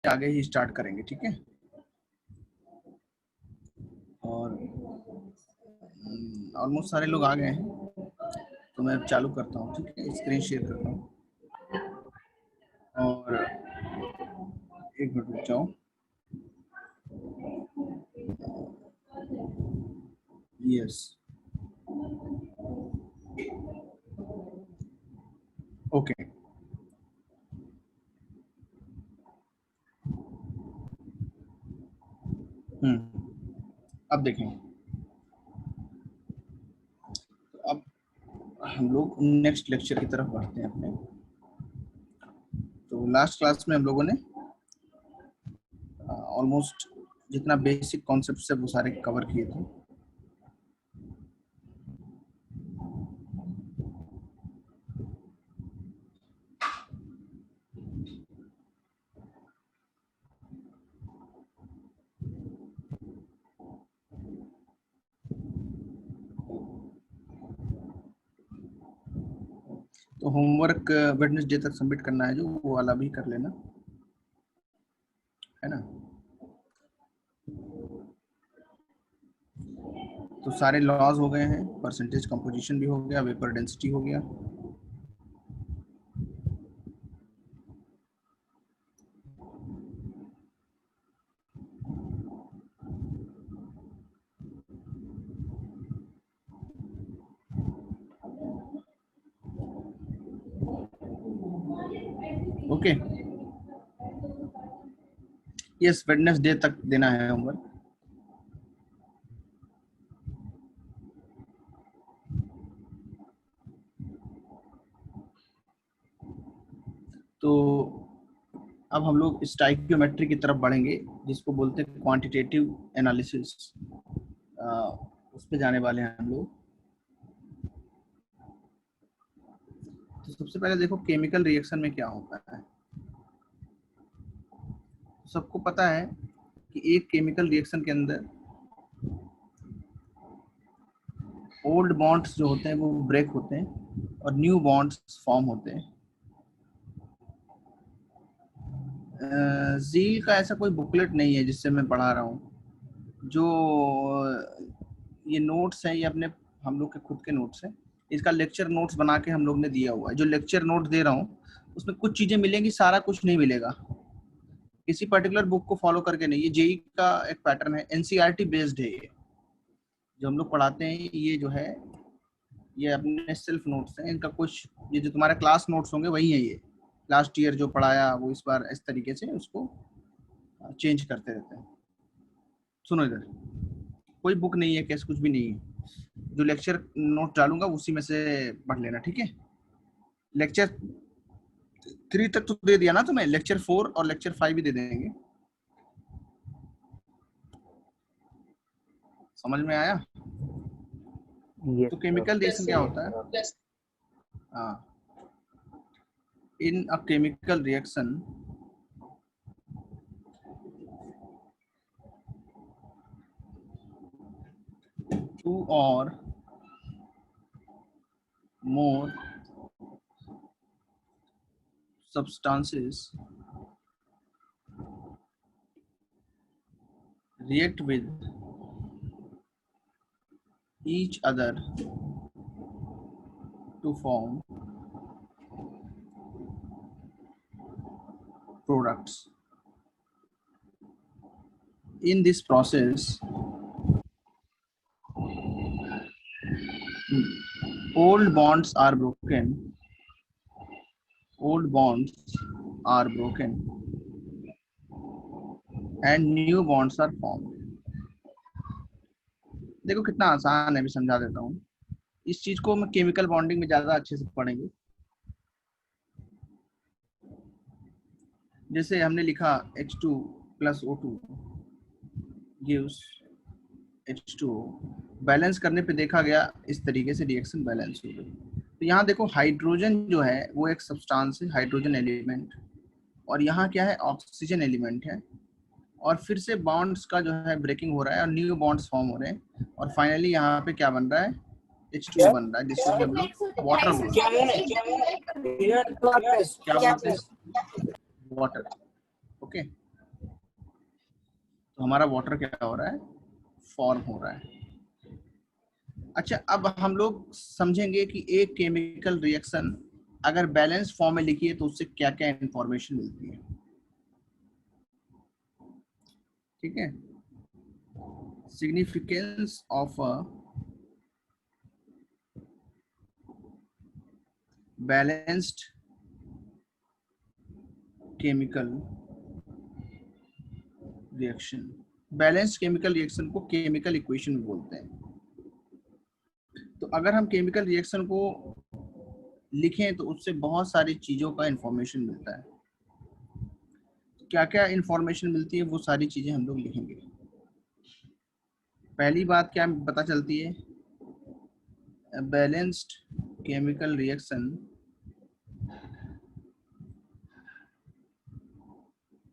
आगे ही स्टार्ट करेंगे, ठीक है। और ऑलमोस्ट सारे लोग आ गए हैं, तो मैं अब चालू करता हूँ, ठीक है। स्क्रीन शेयर करता हूँ और एक मिनट रुक जाओ। Yes, okay. अब देखें, अब हम लोग नेक्स्ट लेक्चर की तरफ बढ़ते हैं अपने। तो लास्ट क्लास में हम लोगों ने ऑलमोस्ट जितना बेसिक कॉन्सेप्ट है वो सारे कवर किए थे। तो होमवर्क वेडनेसडे तक सबमिट करना है, जो वो वाला भी कर लेना, है ना। तो सारे लॉज हो गए हैं, परसेंटेज कंपोजिशन भी हो गया, वेपर डेंसिटी हो गया। ओके, यस, वेडनेसडे तक देना है होमवर्क। तो अब हम लोग स्टाइकियोमेट्री की तरफ बढ़ेंगे, जिसको बोलते हैं क्वांटिटेटिव एनालिसिस। उस पे जाने वाले हैं हम लोग। तो सबसे पहले देखो केमिकल रिएक्शन में क्या होता है। सबको पता है कि एक केमिकल रिएक्शन के अंदर ओल्ड बॉन्ड्स जो होते हैं वो ब्रेक होते हैं और न्यू बॉन्ड्स फॉर्म होते हैं। जील का ऐसा कोई बुकलेट नहीं है जिससे मैं पढ़ा रहा हूँ। जो ये नोट्स हैं ये अपने हम लोग के खुद के नोट्स हैं। इसका लेक्चर नोट्स बना के हम लोग ने दिया हुआ है। जो लेक्चर नोट दे रहा हूँ उसमें कुछ चीजें मिलेंगी, सारा कुछ नहीं मिलेगा। किसी पर्टिकुलर बुक को फॉलो करके नहीं। ये जेई का एक पैटर्न है, एनसीईआरटी बेस्ड है। ये जो हम लोग पढ़ाते हैं ये जो है ये अपने सेल्फ नोट्स हैं। इनका कुछ ये जो तुम्हारे क्लास नोट्स होंगे वही है। ये लास्ट ईयर जो पढ़ाया वो इस बार इस तरीके से उसको चेंज करते रहते हैं। सुनो इधर, कोई बुक नहीं है, कैसे कुछ भी नहीं है। जो लेक्चर नोट डालूंगा उसी में से पढ़ लेना, ठीक है। लेक्चर 3 तक तो दे दिया ना तुम्हें, लेक्चर 4 और लेक्चर 5 भी दे देंगे। समझ में आया? तो केमिकल रिएक्शन क्या होता है? हाँ, इन अ केमिकल रिएक्शन टू और more substances react with each other to form products. In this process, old bonds are broken. Old bonds are broken and new bonds are formed. देखो कितना आसान है, मैं समझा देता हूँ। इस चीज को मैं केमिकल बॉन्डिंग में ज्यादा अच्छे से पढ़ेंगे। जैसे हमने लिखा H2 plus O2 gives H2O, balance करने पे देखा गया इस तरीके से रिएक्शन बैलेंस हो गई। तो यहाँ देखो हाइड्रोजन जो है वो एक सब्सटेंस है, हाइड्रोजन एलिमेंट, और यहाँ क्या है, ऑक्सीजन एलिमेंट है। और फिर से बॉन्ड्स का जो है ब्रेकिंग हो रहा है और न्यू बॉन्ड्स फॉर्म हो रहे हैं और फाइनली यहाँ पे क्या बन रहा है, H2O बन रहा है, जिसको हम लोग वाटर बोलते हैं। क्या बोलते हैं? वाटर। ओके, तो हमारा वाटर क्या हो रहा है, फॉर्म हो रहा है। अच्छा, अब हम लोग समझेंगे कि एक केमिकल रिएक्शन अगर बैलेंस फॉर्म में लिखी है तो उससे क्या क्या इंफॉर्मेशन मिलती है। ठीक है, significance of a balanced chemical reaction. Balanced chemical reaction को केमिकल इक्वेशन बोलते हैं। तो अगर हम केमिकल रिएक्शन को लिखें तो उससे बहुत सारी चीजों का इंफॉर्मेशन मिलता है। क्या क्या इंफॉर्मेशन मिलती है वो सारी चीजें हम लोग लिखेंगे। पहली बात क्या पता चलती है, balanced chemical reaction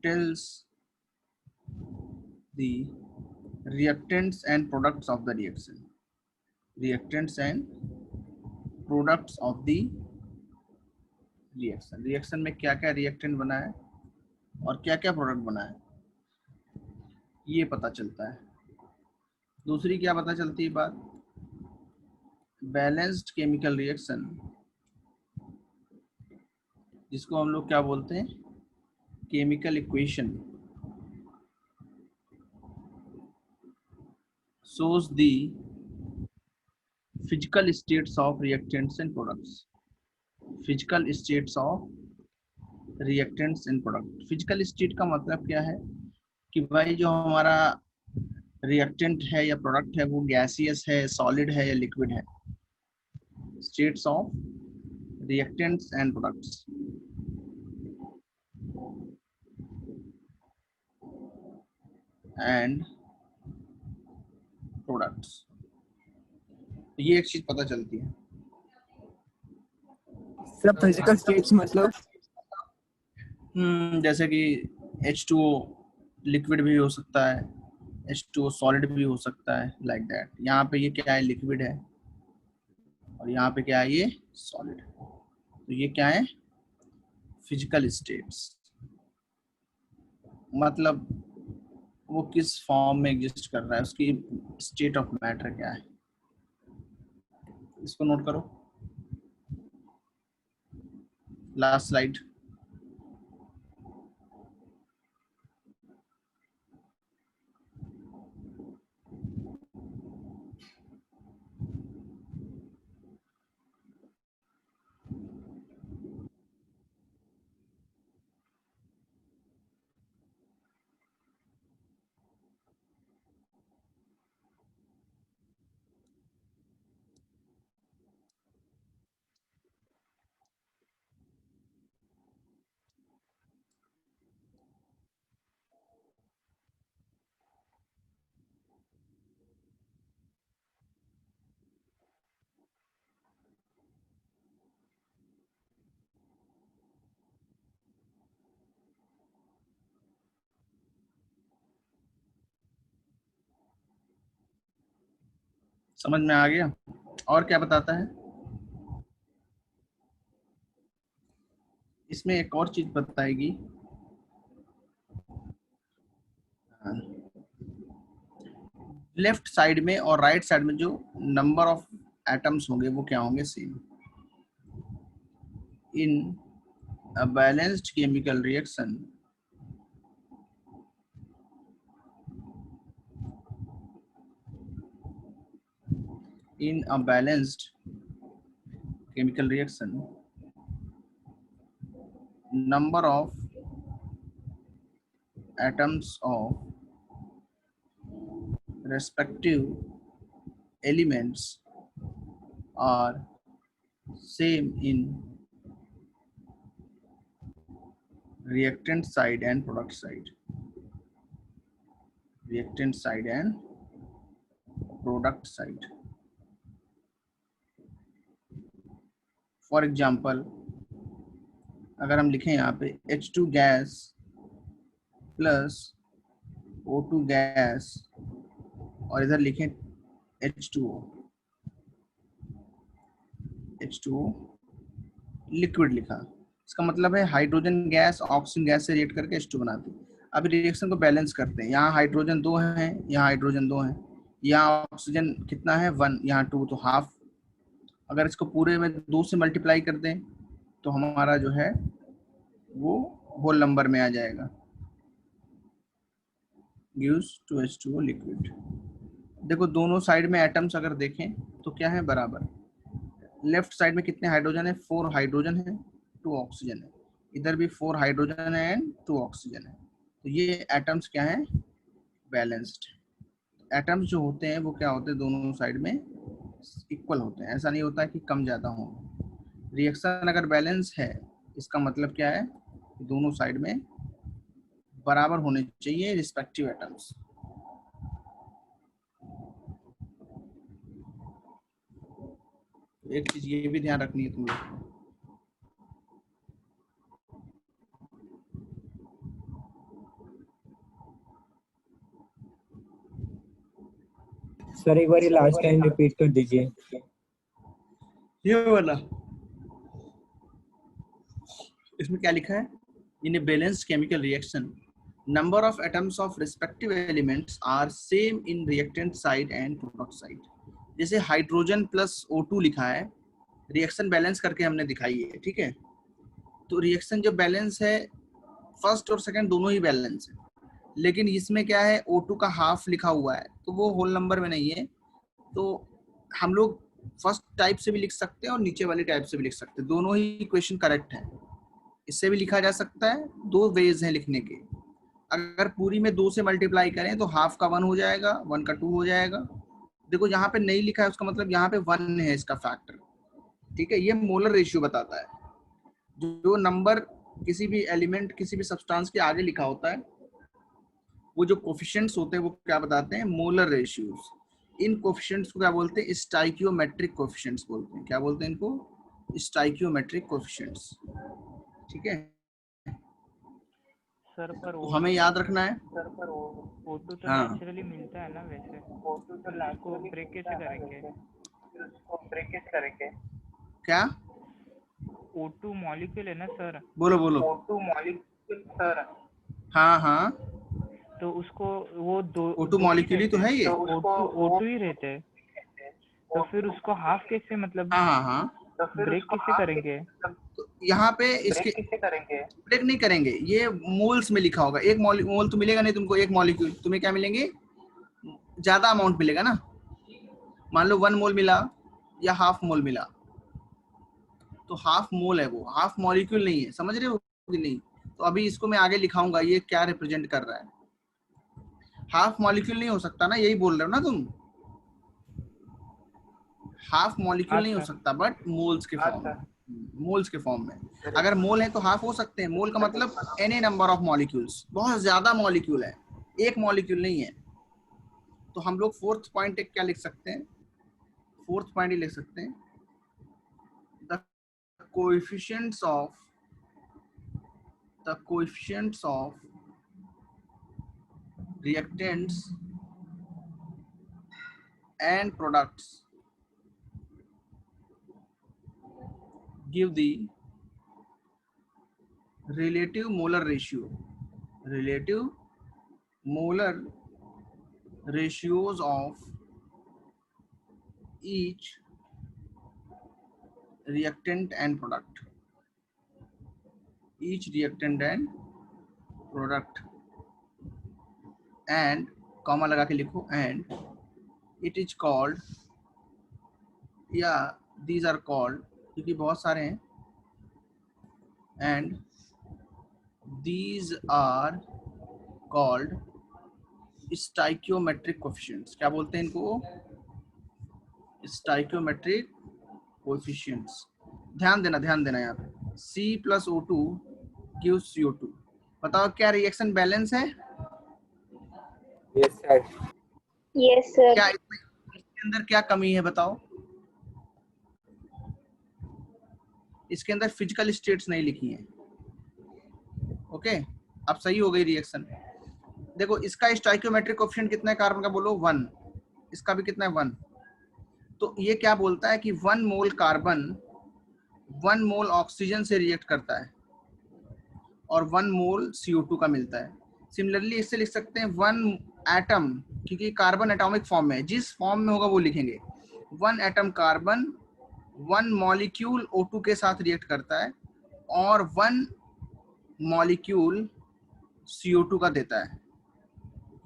tells the reactants and products of the reaction. Reactants and products of the reaction. Reaction में क्या क्या रिएक्टेंट बना है और क्या क्या प्रोडक्ट बना है ये पता चलता है। दूसरी क्या पता चलती है बात, बैलेंस्ड केमिकल रिएक्शन जिसको हम लोग क्या बोलते हैं, chemical equation, shows the physical states of reactants and products. Physical states of reactants and product. Physical state का मतलब क्या है कि भाई जो हमारा रिएक्टेंट है या प्रोडक्ट है वो गैसियस है, सॉलिड है या लिक्विड है। States of reactants and products. And products, ये एक चीज पता चलती है। सब फिजिकल स्टेट्स मतलब जैसे कि H2O लिक्विड भी हो सकता है, H2O सॉलिड भी हो सकता है, लाइक दैट। यहाँ पे ये क्या है, लिक्विड है, और यहाँ पे क्या है, ये सॉलिड है। तो ये क्या है, फिजिकल स्टेट्स, मतलब वो किस फॉर्म में एग्जिस्ट कर रहा है, उसकी स्टेट ऑफ मैटर क्या है। इसको नोट करो। Last slide. समझ में आ गया? और क्या बताता है इसमें, एक और चीज बताएगी, लेफ्ट साइड में और राइट साइड में जो नंबर ऑफ एटम्स होंगे वो क्या होंगे, same. In a balanced chemical reaction in a balanced chemical reaction, number of atoms of respective elements are same in reactant side and product side. Reactant side and product side. For example, अगर हम लिखें यहाँ पे H2 gas plus O2 gas और इधर लिखें H2O liquid लिखा, इसका मतलब है हाइड्रोजन गैस ऑक्सीजन गैस से रिएक्ट करके H2 बनाती है। अब रिएक्शन को बैलेंस करते हैं। यहाँ हाइड्रोजन 2 हैं, यहाँ हाइड्रोजन 2 हैं, यहाँ ऑक्सीजन कितना है 1, यहाँ 2, तो हाफ। अगर इसको पूरे में 2 से मल्टीप्लाई कर दें तो हमारा जो है वो होल नंबर में आ जाएगा, गिव्स 2H2O लिक्विड। देखो दोनों साइड में एटम्स अगर देखें तो क्या है, बराबर। लेफ्ट साइड में कितने हाइड्रोजन है, 4 हाइड्रोजन है, 2 ऑक्सीजन है। इधर भी 4 हाइड्रोजन है एंड 2 ऑक्सीजन है। तो ये एटम्स क्या है, बैलेंस्ड। एटम्स जो होते हैं वो क्या होते हैं, दोनों साइड में इक्वल होते हैं। ऐसा नहीं होता है कि कम ज्यादा हो। रिएक्शन अगर बैलेंस है इसका मतलब क्या है, दोनों साइड में बराबर होने चाहिए रिस्पेक्टिव एटम्स। एक चीज ये भी ध्यान रखनी है तुम लोग को। सर एक बार लास्ट टाइम रिपीट कर दीजिए। ये वाला इसमें क्या लिखा है, in a balanced chemical reaction number of atoms of respective elements are same in reactant side and product side. जैसे हाइड्रोजन प्लस O2 लिखा है, रिएक्शन बैलेंस करके हमने दिखाई है, ठीक है। तो रिएक्शन जो बैलेंस है, फर्स्ट और सेकंड दोनों ही बैलेंस है, लेकिन इसमें क्या है O2 का हाफ लिखा हुआ है तो वो होल नंबर में नहीं है। तो हम लोग फर्स्ट टाइप से भी लिख सकते हैं और नीचे वाली टाइप से भी लिख सकते हैं, दोनों ही इक्वेशन करेक्ट है। इससे भी लिखा जा सकता है, 2 वेज हैं लिखने के। अगर पूरी में 2 से मल्टीप्लाई करें तो हाफ का 1 हो जाएगा, 1 का 2 हो जाएगा। देखो यहाँ पे नहीं लिखा है उसका मतलब यहाँ पे 1 है इसका फैक्टर, ठीक है। ये मोलर रेशियो बताता है। जो नंबर किसी भी एलिमेंट किसी भी सब्सटेंस के आगे लिखा होता है वो जो कोफिशिएंट्स होते हैं वो क्या बताते हैं, मोलर रेशियोज। इन कोफिशिएंट्स को क्या बोलते हैं, स्टाइकियोमेट्रिक कोफिशिएंट्स बोलते हैं। क्या बोलते हैं इनको, स्टाइकियोमेट्रिक कोफिशिएंट्स, ठीक है। सर पर तो हमें याद रखना है। सर पर O2 तो हाँ। नेचुरली मिलता है ना, वैसे O2 तो उसको ब्रेक कैसे करेंगे? क्या O2 मॉलिक्यूल है ना सर, बोलो बोलो। O2 मॉलिक्यूल सर, हाँ हाँ, तो उसको वो O2 मॉलिक्यूल ही तो है ये। O2 ही रहते हैं, तो फिर उसको हाफ कैसे, मतलब हाँ हाँ हाँ, ब्रेक कैसे करेंगे? तो यहाँ पे इसके ब्रेक नहीं करेंगे, ये मोल्स में लिखा होगा। एक मोल तो मिलेगा नहीं तुमको, एक मॉलिक्यूल तुम्हें क्या मिलेंगे, ज्यादा अमाउंट मिलेगा ना। मान लो 1 मोल मिला या हाफ मोल मिला, तो हाफ मोल है वो, हाफ मॉलिक्यूल नहीं है, समझ रहे हो कि नहीं। तो अभी इसको मैं आगे लिखाऊंगा ये क्या रिप्रेजेंट कर रहा है। हाफ मॉलिक्यूल नहीं हो सकता ना, यही बोल रहे हो ना तुम, हाफ मॉलिक्यूल नहीं हो सकता, बट मोल्स के फॉर्म में, मोल्स के फॉर्म में। अगर मोल है तो हाफ हो सकते हैं। मोल का मतलब एनी नंबर ऑफ मॉलिक्यूल्स, बहुत ज्यादा मॉलिक्यूल है, एक मॉलिक्यूल नहीं है। तो हम लोग फोर्थ पॉइंट क्या लिख सकते हैं, फोर्थ पॉइंट ही लिख सकते हैं, the coefficients of reactants and products give the relative molar ratios of each reactant and product, and comma लगा के लिखो, and it is called, या these are called, क्योंकि बहुत सारे हैं, and these are called stoichiometric coefficients. क्या बोलते हैं इनको, स्टाइकियोमेट्रिक कोएफिशिएंट्स। ध्यान देना यहाँ पे, C plus O2 gives CO2। बताओ क्या रिएक्शन बैलेंस है? Yes sir. Yes sir. क्या इसके अंदर क्या कमी है बताओ? इसके अंदर फिजिकल स्टेट्स नहीं लिखी हैं। ओके, अब सही हो गई रिएक्शन। देखो इसका स्टाइकियोमेट्रिक कोएफिशिएंट कितना है कार्बन का, बोलो 1। इसका भी कितना है 1। तो ये क्या बोलता है कि 1 मोल कार्बन 1 मोल ऑक्सीजन से रिएक्ट करता है और 1 मोल CO2 का मिलता है। सिमिलरली इससे लिख सकते हैं वन एटम, क्योंकि कार्बन एटॉमिक फॉर्म में, जिस फॉर्म में होगा वो लिखेंगे। One atom carbon one molecule O2 के साथ रिएक्ट करता है और वन मॉलिक्यूल CO2 का देता है।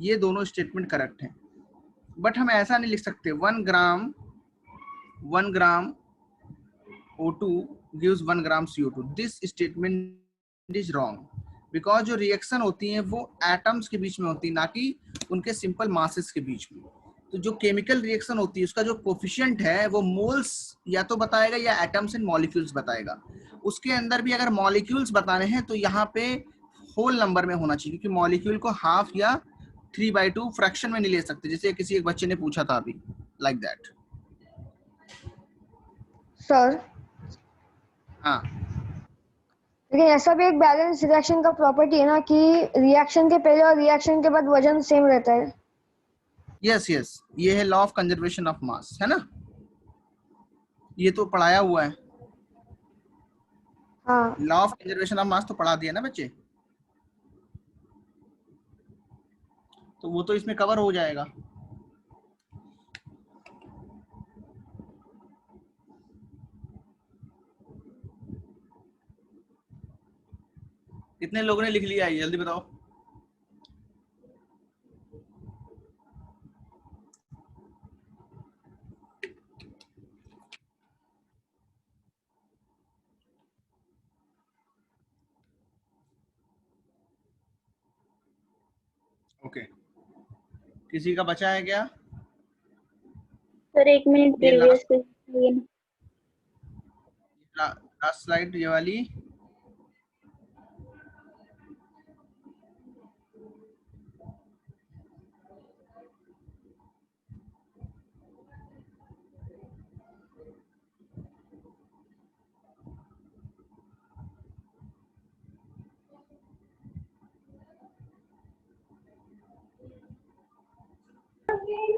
ये दोनों स्टेटमेंट करेक्ट हैं, बट हम ऐसा नहीं लिख सकते 1 ग्राम O2 gives 1 gram CO2। This statement is wrong, because जो रिएक्शन होती है वो एटम्स के बीच में होती है, ना कि उनके सिंपल मासेस के बीच में। तो जो केमिकल रिएक्शन होती है उसका जो कोफिशिएंट है वो मोल्स या तो बताएगा या एटम्स एंड मॉलिक्यूल्स बताएगा। उसके अंदर भी अगर मॉलिक्यूल्स बताने हैं तो यहाँ पे होल नंबर में होना चाहिए, क्योंकि मॉलिक्यूल को हाफ या 3/2 फ्रैक्शन में नहीं ले सकते, जैसे किसी एक बच्चे ने पूछा था अभी, लाइक दैट। सर हाँ, लेकिन ऐसा भी एक बैलेंस रिएक्शन का प्रॉपर्टी है ना कि रिएक्शन के पहले और रिएक्शन के बाद वजन सेम रहता है। यस यस, ये है law of conservation of mass, है ना, ये तो पढ़ाया हुआ है। हाँ law of conservation of mass तो पढ़ा दिया ना बच्चे, तो वो तो इसमें कवर हो जाएगा। कितने लोगों ने लिख लिया है जल्दी बताओ। ओके, किसी का बचा है क्या? सर 1 मिनट ये प्रीवियस क्वेश्चन। लास्ट स्लाइड ये वाली।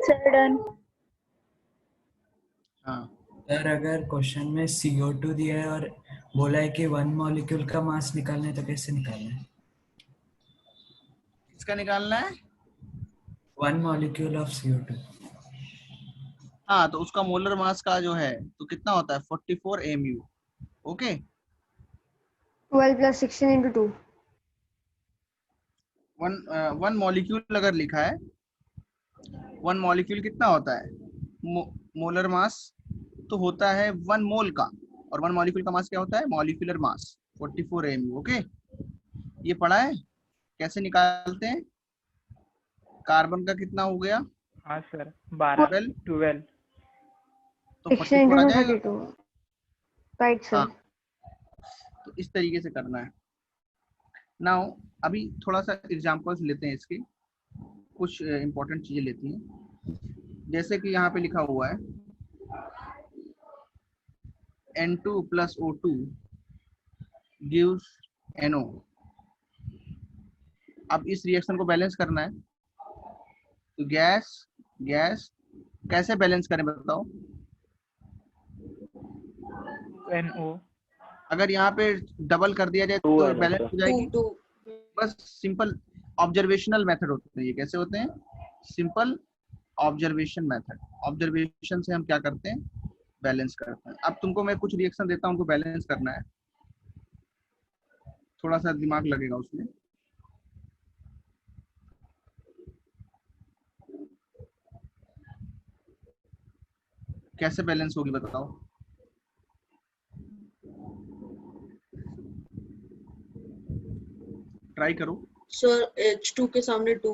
Sir done. हाँ, सर अगर क्वेश्चन में CO2 दिया है और बोला है कि 1 मॉलिक्यूल का मास निकालना है तो कैसे निकालना है? इसका निकालना है। 1 मॉलिक्यूल ऑफ CO2। हाँ, तो उसका मोलर मास का जो है तो कितना होता है 44 mu। ओके, 12 + 16 × 2। वन मॉलिक्यूल अगर लिखा है, वन मॉलिक्यूल कितना होता है मोलर मास, तो होता है 1 मोल का, और 1 मॉलिक्यूल का मास क्या होता है मॉलिक्यूलर मास 44 mu। ओके, ये पढ़ा है कैसे निकालते हैं। कार्बन का कितना हो गया हाँ सर 12 12। तो 16 44 आ × जाएगा। 32 राइट हाँ, सर। तो इस तरीके से करना है। नाउ अभी थोड़ा सा एग्जांपल्स लेते हैं इसके, कुछ इंपॉर्टेंट चीजें लेती हैं। जैसे कि यहाँ पे लिखा हुआ है N2 + O2 gives NO। अब इस रिएक्शन को बैलेंस करना है, तो गैस गैस कैसे बैलेंस करें बताओ। NO अगर यहाँ पे डबल कर दिया जाए तो बैलेंस हो जाएगी। बस सिंपल ऑब्जर्वेशनल मेथड होते हैं ये। कैसे होते हैं? Simple observation method. ऑब्जर्वेशन से हम क्या करते हैं, बैलेंस करते हैं। अब तुमको मैं कुछ रिएक्शन देता हूँ, उनको बैलेंस करना है, थोड़ा सा दिमाग लगेगा उसमें। कैसे बैलेंस होगी बताओ। ट्राई करो। सर H2 के सामने 2।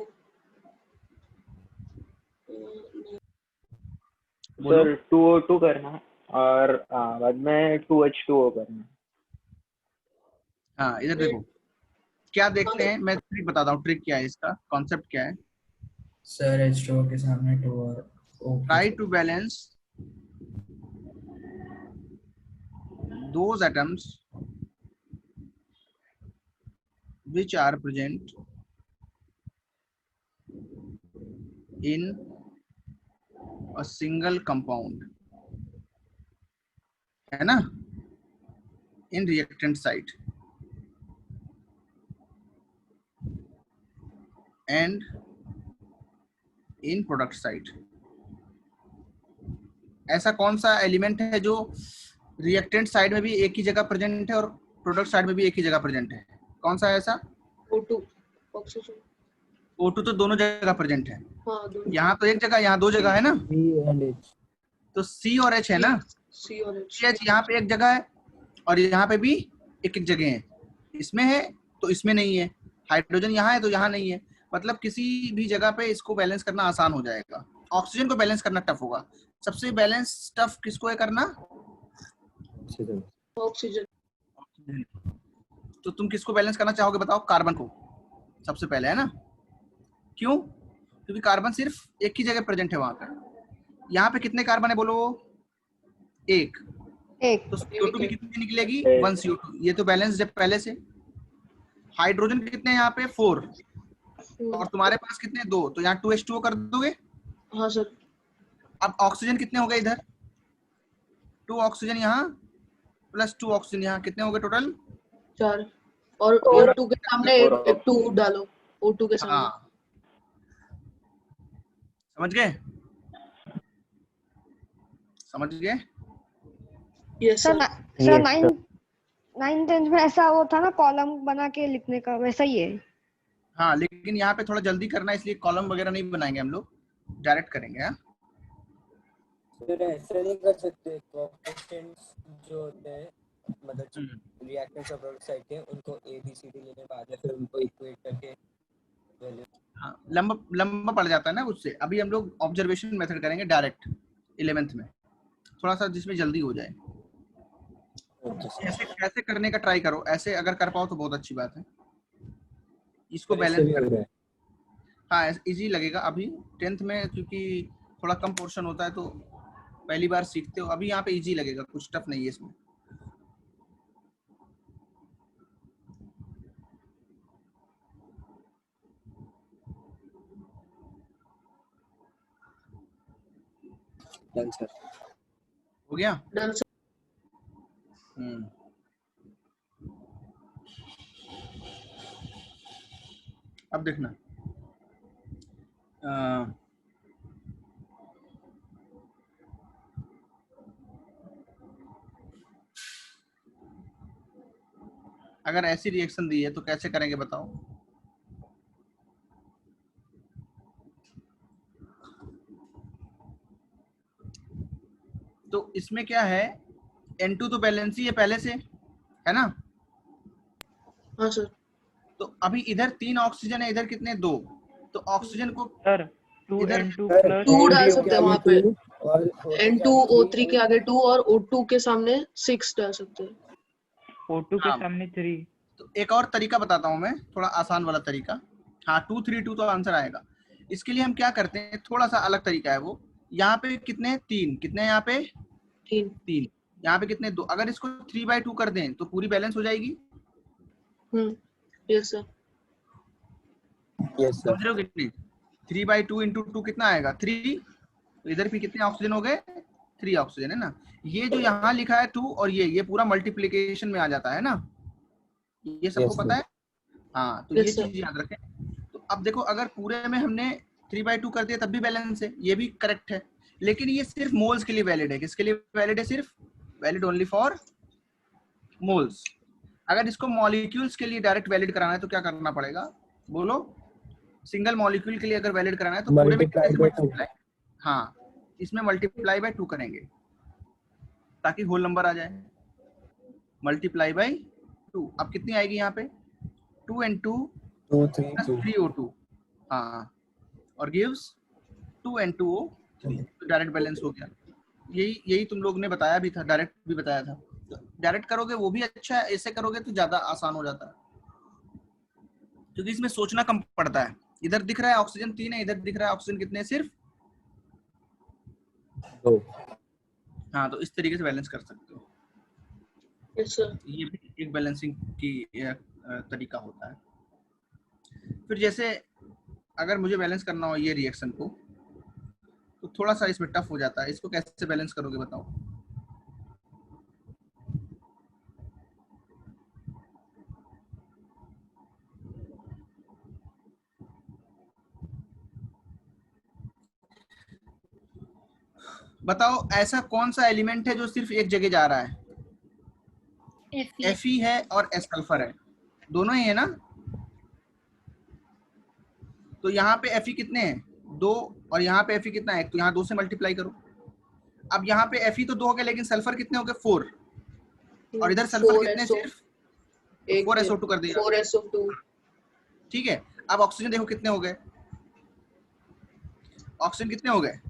सर 2O2 करना है और बाद में 2H2O करना है। हाँ, इधर देखो क्या देखते हैं, मैं ट्रिक बताता हूँ। ट्रिक क्या है इसका, कॉन्सेप्ट क्या है। सर H2O के सामने 2 और O try to balance those atoms which are present in a single compound, है ना, in reactant site। And in product side. ऐसा कौन सा एलिमेंट है जो रिएक्टेंट साइड में भी एक ही जगह प्रेजेंट है और प्रोडक्ट साइड में भी एक ही जगह प्रेजेंट है? कौन सा है ऐसा? O2 oxygen. O2 तो दोनों जगह प्रेजेंट है। हाँ दोनों। यहाँ तो एक जगह, यहाँ दो जगह है ना, C and H। तो C और H है ना। C और H। H यहाँ पे एक जगह है और यहाँ पे भी एक एक जगह है। इसमें है तो इसमें नहीं है, हाइड्रोजन यहाँ है तो यहाँ नहीं है। मतलब किसी भी जगह पे इसको बैलेंस करना आसान हो जाएगा। ऑक्सीजन को बैलेंस करना टफ होगा। सबसे बैलेंस टफ किसको है करना? ऑक्सीजन। तो तुम किसको बैलेंस करना चाहोगे बताओ? कार्बन को सबसे पहले, है ना? क्यों? क्योंकि कार्बन सिर्फ एक ही जगह प्रेजेंट है वहां पर। यहाँ पे कितने कार्बन है बोलो? एक। तो CO2 भी कितनी निकलेगी? 1 CO2। ये तो बैलेंस है पहले से। हाइड्रोजन कितने यहाँ पे? 4। और तुम्हारे पास कितने? 2। तो यहाँ 2H2O कर दोगे। हाँ सर। अब ऑक्सीजन कितने हो गए इधर? 2 ऑक्सीजन यहाँ प्लस 2 ऑक्सीजन यहाँ, कितने हो गए टोटल? 4। और O2 के सामने एक 2 डालो। O2 के सामने। हाँ, समझ गए? समझ गए? Yes sir sir. Sir 9th 10th में ऐसा वो था ना कॉलम बना के लिखने का, वैसा ही है। हाँ, लेकिन यहाँ पे थोड़ा जल्दी करना है, इसलिए कॉलम वगैरह नहीं बनाएंगे हम लोग, डायरेक्ट करेंगे। हाँ, फिर ऐसे नहीं कर सकते कोएफिशिएंट्स जो होते हैं, मतलब रिएक्टेंट्स और प्रोडक्ट साइड के, उनको A B C D लेने बाद में फिर उनको इक्वेट करके वैल्यू। हाँ, लंबा पड़ जाता है ना उससे। अभी हम लोग ऑब्जर्वेशन मेथड करेंगे डायरेक्ट 11th में, थोड़ा सा जिसमें जल्दी हो जाए। ऐसे कैसे करने का ट्राई करो, ऐसे अगर कर पाओ तो बहुत अच्छी बात है। इसको बैलेंस कर, हाँ इजी लगेगा। अभी 10th में क्योंकि थोड़ा कम पोर्शन होता है तो पहली बार सीखते हो। अभी यहाँ पे इजी लगेगा, कुछ टफ नहीं है इसमें। Done sir. हो गया? Done sir. अब देखना, अगर ऐसी रिएक्शन दी है तो कैसे करेंगे बताओ? तो इसमें क्या है, N2 तो बैलेंस ही है पहले से, है ना? हाँ सर। तो अभी इधर 3 ऑक्सीजन है, इधर कितने 2, तो ऑक्सीजन को सर 2 इधर N2 प्लस 2 डाल सकते हैं वहाँ पे। और N2O3 के आगे 2 और O2 के सामने 6 डाल सकते हैं। O2 के हाँ। सामने 3। तो एक और तरीका बताता हूँ मैं, थोड़ा आसान वाला तरीका। हाँ 2 3 2 तो आंसर आएगा। इसके लिए हम क्या करते हैं, थोड़ा सा अलग तरीका है वो। यहाँ पे कितने 3, कितने यहाँ पे 3। यहाँ पे कितने 2। अगर इसको 3/2 कर दें तो पूरी बैलेंस हो जाएगी। Yes sir. Yes sir. समझ रहे हो कितनी? 3/2 इंटू 2 कितना आएगा 3। तो इधर भी कितने ऑक्सीजन हो गए 3 ऑक्सीजन, है ना। ये जो यहाँ लिखा है 2 और ये पूरा मल्टीप्लीकेशन में आ जाता है ना, ये सबको Yes, पता है। हाँ तो Yes, ये sir. चीज याद रखें। तो अब देखो अगर पूरे में हमने 3/2 कर दिया तब भी बैलेंस है, ये भी करेक्ट है। लेकिन ये सिर्फ मोल्स के लिए वैलिड है। किसके लिए वैलिड है? सिर्फ वैलिड ओनली फॉर मोल्स। अगर इसको मॉलिक्यूल्स के लिए डायरेक्ट वैलिड कराना है तो क्या करना पड़ेगा बोलो? सिंगल मॉलिक्यूल के लिए अगर वैलिड कराना है तो पूरे में कितने से मल्टीप्लाई, हाँ इसमें मल्टीप्लाई बाय 2 करेंगे ताकि होल नंबर आ जाए। मल्टीप्लाई बाय 2, अब कितनी आएगी यहाँ पे 2 N2 2 3 प्लस 2 3O2, हाँ और गिव्स 2 N2O3। तो डायरेक्ट बैलेंस हो गया। यही तुम लोग ने बताया भी था, डायरेक्ट भी बताया था। तो डायरेक्ट करोगे वो भी अच्छा है, ऐसे करोगे तो ज्यादा आसान हो जाता है क्योंकि इसमें सोचना कम पड़ता है। इधर दिख रहा है ऑक्सीजन 3 है, इधर दिख रहा है ऑक्सीजन कितने सिर्फ 2। हाँ तो इस तरीके से बैलेंस कर सकते हो। Yes sir. ये भी एक बैलेंसिंग की तरीका होता है। फिर जैसे अगर मुझे बैलेंस करना हो ये रिएक्शन को तो थोड़ा सा इसमें टफ हो जाता है। इसको कैसे बैलेंस करोगे बताओ? बताओ ऐसा कौन सा एलिमेंट है जो सिर्फ एक जगह जा रहा है? Fe है और S सल्फर है, दोनों ही है ना। तो यहाँ पे Fe कितने हैं? 2, और यहाँ पे Fe कितना है? तो यहाँ 2 से मल्टीप्लाई करो। अब यहाँ पे Fe तो 2 हो गए, लेकिन सल्फर कितने हो गए? 4, और इधर सल्फर कितने? सिर्फ 4 SO2 कर दिया। 4 SO2। ठीक है, अब ऑक्सीजन देखो कितने हो गए? ऑक्सीजन कितने हो गए?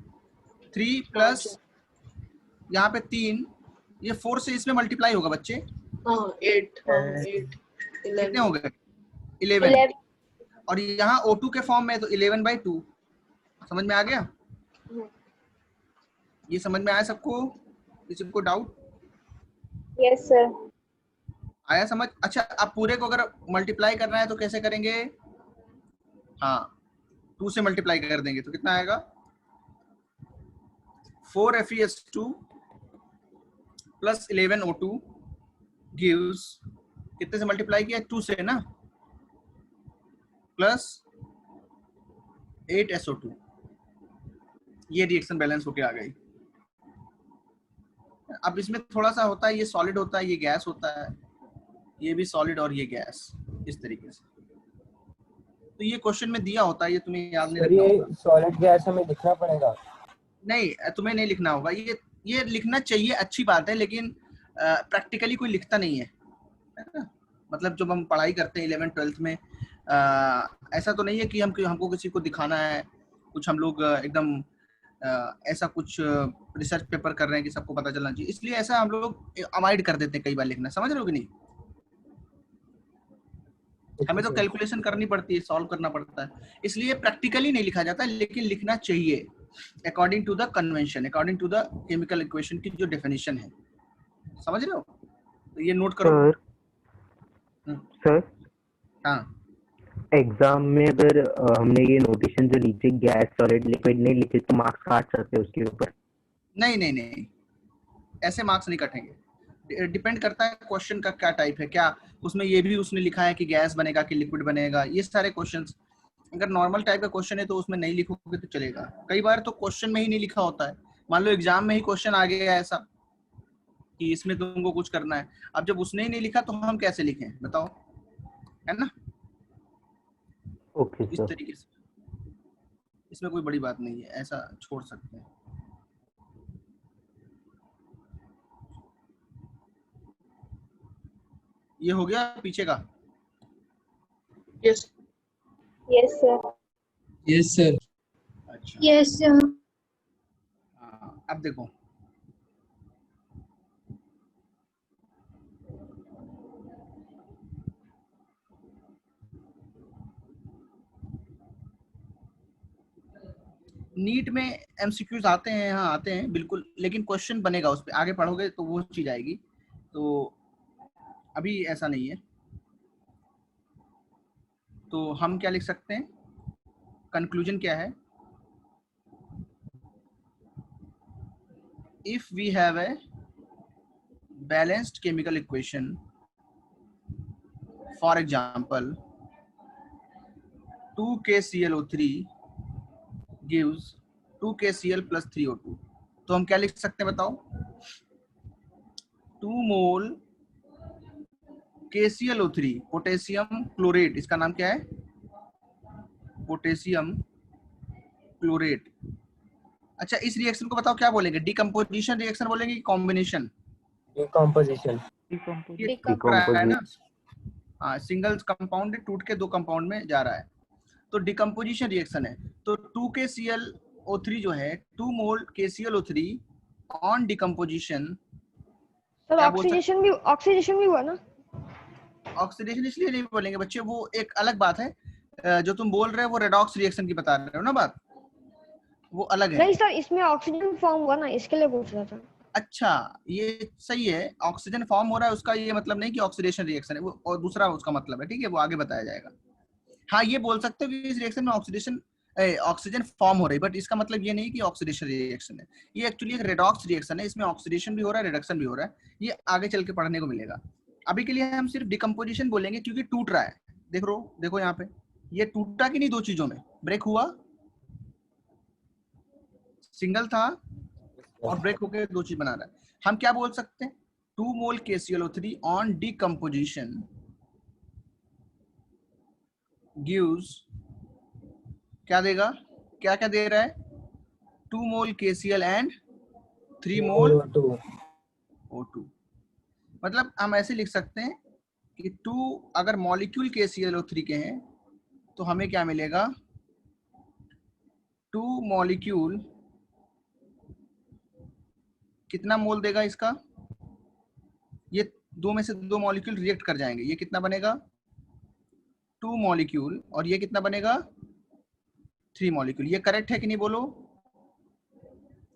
3 प्लस यहाँ पे 3, ये 4 से इसमें मल्टीप्लाई होगा बच्चे। 8 कितने हो गए? 11। और यहाँ O2 के फॉर्म में तो 11/2। समझ में आ गया? ये समझ में आया सबको? किसी को डाउट? Yes sir. आया समझ? अच्छा, अब पूरे को अगर मल्टीप्लाई करना है तो कैसे करेंगे? हाँ, 2 से मल्टीप्लाई कर देंगे तो कितना आएगा? 4 FeS2 प्लस 11 O2 गिव्स, कितने से मल्टीप्लाई किया? 2 से ना, प्लस 8 SO2। ये रिएक्शन बैलेंस होके आ गई। अब इसमें थोड़ा सा होता है, ये सॉलिड होता है, ये गैस होता है, ये भी सॉलिड और ये गैस, इस तरीके से। तो ये क्वेश्चन में दिया होता है, ये तुम्हें याद नहीं रखना होगा। सॉलिड गैस हमें लिखना पड़ेगा? नहीं, तुम्हें नहीं लिखना होगा। ये लिखना चाहिए, अच्छी बात है, लेकिन प्रैक्टिकली कोई लिखता नहीं है ना? मतलब जब हम पढ़ाई करते हैं 11th-12th में, ऐसा तो नहीं है कि हमको किसी को दिखाना है कुछ, हम लोग एकदम ऐसा कुछ रिसर्च पेपर कर रहे हैं कि सबको पता चलना चाहिए, इसलिए ऐसा हम लोग अवॉइड कर देते हैं कई बार लिखना। समझ रहे हो कि नहीं? हमें तो कैलकुलेशन करनी पड़ती है, सॉल्व करना पड़ता है, इसलिए प्रैक्टिकली नहीं लिखा जाता, लेकिन लिखना चाहिए according to the convention, according to the chemical equation की जो डेफिनेशन है। समझ रहे हो? तो ये नोट करो। सर हाँ, एग्जाम में अगर हमने ये नोटेशन जो नीचे गैस सॉलिड लिक्विड नहीं लिखे तो मार्क्स काट सकते हैं उसके ऊपर? नहीं, ऐसे मार्क्स नहीं कटेंगे। डिपेंड करता है क्वेश्चन का क्या टाइप है, क्या उसमें ये भी उसने लिखा है कि गैस बनेगा कि लिक्विड बनेगा, ये सारे क्वेश्चंस। अगर नॉर्मल टाइप का क्वेश्चन है तो उसमें नहीं लिखोगे तो चलेगा। कई बार तो क्वेश्चन में ही नहीं लिखा होता है, मान लो एग्जाम में ही क्वेश्चन आ गया ऐसा कि इसमें तुमको कुछ करना है। अब जब उसने ही नहीं लिखा तो हम कैसे लिखें बताओ, है ना? ओके इस सर। तरीके से, इसमें कोई बड़ी बात नहीं है, ऐसा छोड़ सकते हैं। ये हो गया पीछे का? Yes yes sir. Yes sir. अच्छा, यस सर। अब देखो, नीट में एमसीक्यूज आते हैं, हाँ आते हैं बिल्कुल, लेकिन क्वेश्चन बनेगा उस पर, आगे पढ़ोगे तो वो चीज आएगी, तो अभी ऐसा नहीं है। तो हम क्या लिख सकते हैं? कंक्लूजन क्या है? If we have a balanced chemical equation, for example 2KClO3 gives 2KCl plus 3O2, तो हम क्या लिख सकते हैं बताओ? 2 मोल KClO3 पोटेशियम क्लोरेट, इसका नाम क्या है? Potassium chlorate. अच्छा, इस रिएक्शन को बताओ क्या बोलेंगे? डिकम्पोजिशन रिएक्शन बोलेंगे कि कॉम्बिनेशन? डिकम्पोजिशन। ये टूट रहा है ना, हाँ, सिंगल कंपाउंड टूट के 2 कंपाउंड में जा रहा है, तो डिकम्पोजिशन रिएक्शन है। तो 2KClO3 जो है 2 मोल KClO3 on decomposition, sir oxidation भी हुआ ना? ऑक्सीडेशन इसलिए नहीं बोलेंगे बच्चे, वो एक अलग बात है। जो तुम बोल रहे हो वो रेडॉक्स रिएक्शन की बता रहे हो ना बात, वो अलग है। नहीं सर, इसमें ऑक्सीजन फॉर्म हुआ ना, इसके लिए पूछ रहा था। अच्छा, ये सही है, ऑक्सीजन फॉर्म हो रहा है, उसका ये मतलब नहीं कि ऑक्सीडेशन रिएक्शन है, वो और दूसरा उसका मतलब है, ठीक है, वो आगे बताया जाएगा। हाँ, ये बोल सकते हो कि इस रिएक्शन में ऑक्सीजन फॉर्म हो रही है, बट इसका मतलब ये नहीं कि ऑक्सीडेशन रिएक्शन है। ये एक्चुअली एक रेडॉक्स रिएक्शन है, इसमें ऑक्सीडेशन भी हो रहा है, रिडक्शन भी हो रहा है, ये आगे चल के पढ़ने को मिलेगा। अभी के लिए हम सिर्फ डिकम्पोजिशन बोलेंगे क्योंकि टूट रहा है। देखो यहाँ पे ये टूटा कि नहीं, 2 चीजों में ब्रेक हुआ, सिंगल था और ब्रेक होके दो चीज बना रहा है। हम क्या बोल सकते हैं, 2 मोल KClO3 ऑन डिकम्पोजिशन गिव्स, क्या देगा, क्या क्या दे रहा है, 2 मोल KCl एंड 3 मोल O2। मतलब हम ऐसे लिख सकते हैं कि 2 अगर मॉलिक्यूल KClO3 के हैं तो हमें क्या मिलेगा, 2 मॉलिक्यूल कितना मोल देगा इसका, ये दो में से 2 मॉलिक्यूल रिएक्ट कर जाएंगे, ये कितना बनेगा 2 मॉलिक्यूल, और ये कितना बनेगा 3 मॉलिक्यूल। ये करेक्ट है कि नहीं बोलो,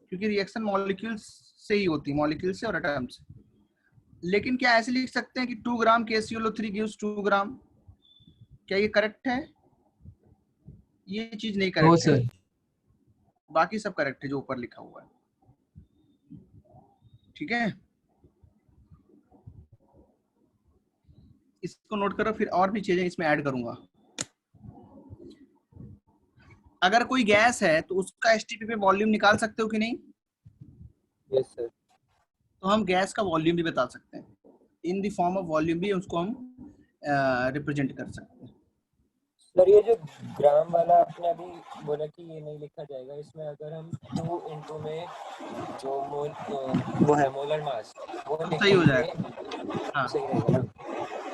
क्योंकि रिएक्शन मॉलिक्यूल से ही होती है, मॉलिक्यूल से और एटम से। लेकिन क्या ऐसे लिख सकते हैं कि 2 ग्राम KClO3 गिव्स 2 ग्राम, क्या ये करेक्ट है? ये चीज नहीं करेक्ट है, बाकी सब करेक्ट है जो ऊपर लिखा हुआ है। ठीक है, इसको नोट करो, फिर और भी चीजें इसमें ऐड करूंगा। अगर कोई गैस है तो उसका STP पे वॉल्यूम निकाल सकते हो कि नहीं? Yes sir. तो हम गैस का वॉल्यूम भी बता सकते हैं, in the form of volume भी उसको हम रिप्रेजेंट कर सकते हैं। सर ये जो ग्राम वाला आपने अभी बोला कि ये नहीं लिखा जाएगा, इसमें अगर हम 2 इंटू में जो मोल वो है मोलर मास वो सही हो जाएगा, लिखेंगे, हाँ सही रहेगा ना?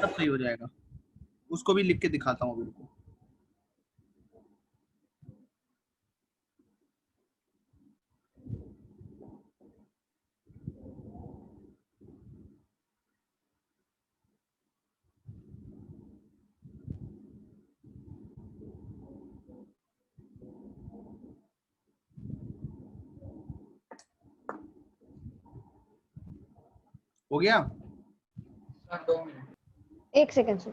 सब सही हो जाएगा। उसको भी लिख के दिखाता हूँ बिल्कुल। हो गया? एक सेकंड सर।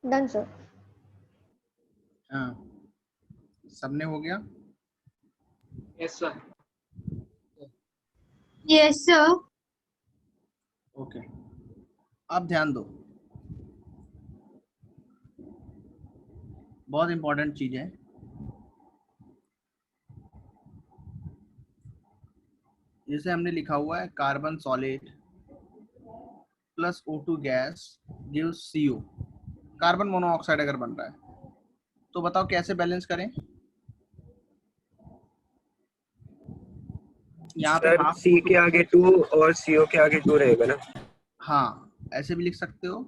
Done sir. हाँ, सबने हो गया? Yes sir. Yes sir. Okay, अब ध्यान दो, बहुत इंपॉर्टेंट चीज है। जैसे हमने लिखा हुआ है carbon solid plus O2 gas gives CO, carbon monoxide अगर बन रहा है तो बताओ कैसे बैलेंस करें? यहाँ पे सर हाफ सी के आगे 2 और CO के आगे 2 रहेगा ना? हाँ, ऐसे भी लिख सकते हो,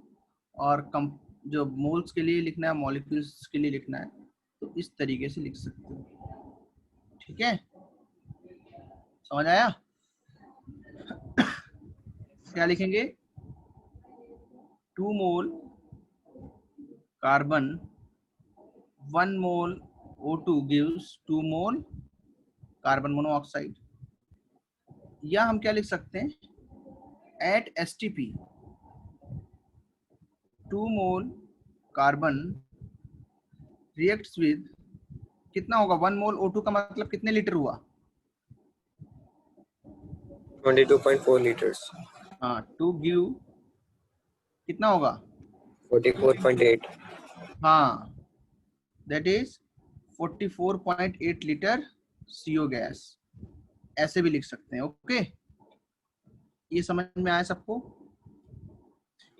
और जो मोल्स के लिए लिखना है, मॉलिक्यूल्स के लिए लिखना है, तो इस तरीके से लिख सकते हो। ठीक है, समझ आया? क्या लिखेंगे, 2 mole carbon 1 mole O2 gives 2 mole carbon monoxide. या हम क्या लिख सकते हैं, at STP 2 mole carbon reacts with, कितना होगा 1 मोल O2 का मतलब कितने लीटर हुआ? 22.4 लीटर्स। हाँ, टू गिव कितना होगा 44.8। हाँ, that is 44.8 litre CO gas. ऐसे भी लिख सकते हैं। ओके, ये समझ में आया सबको?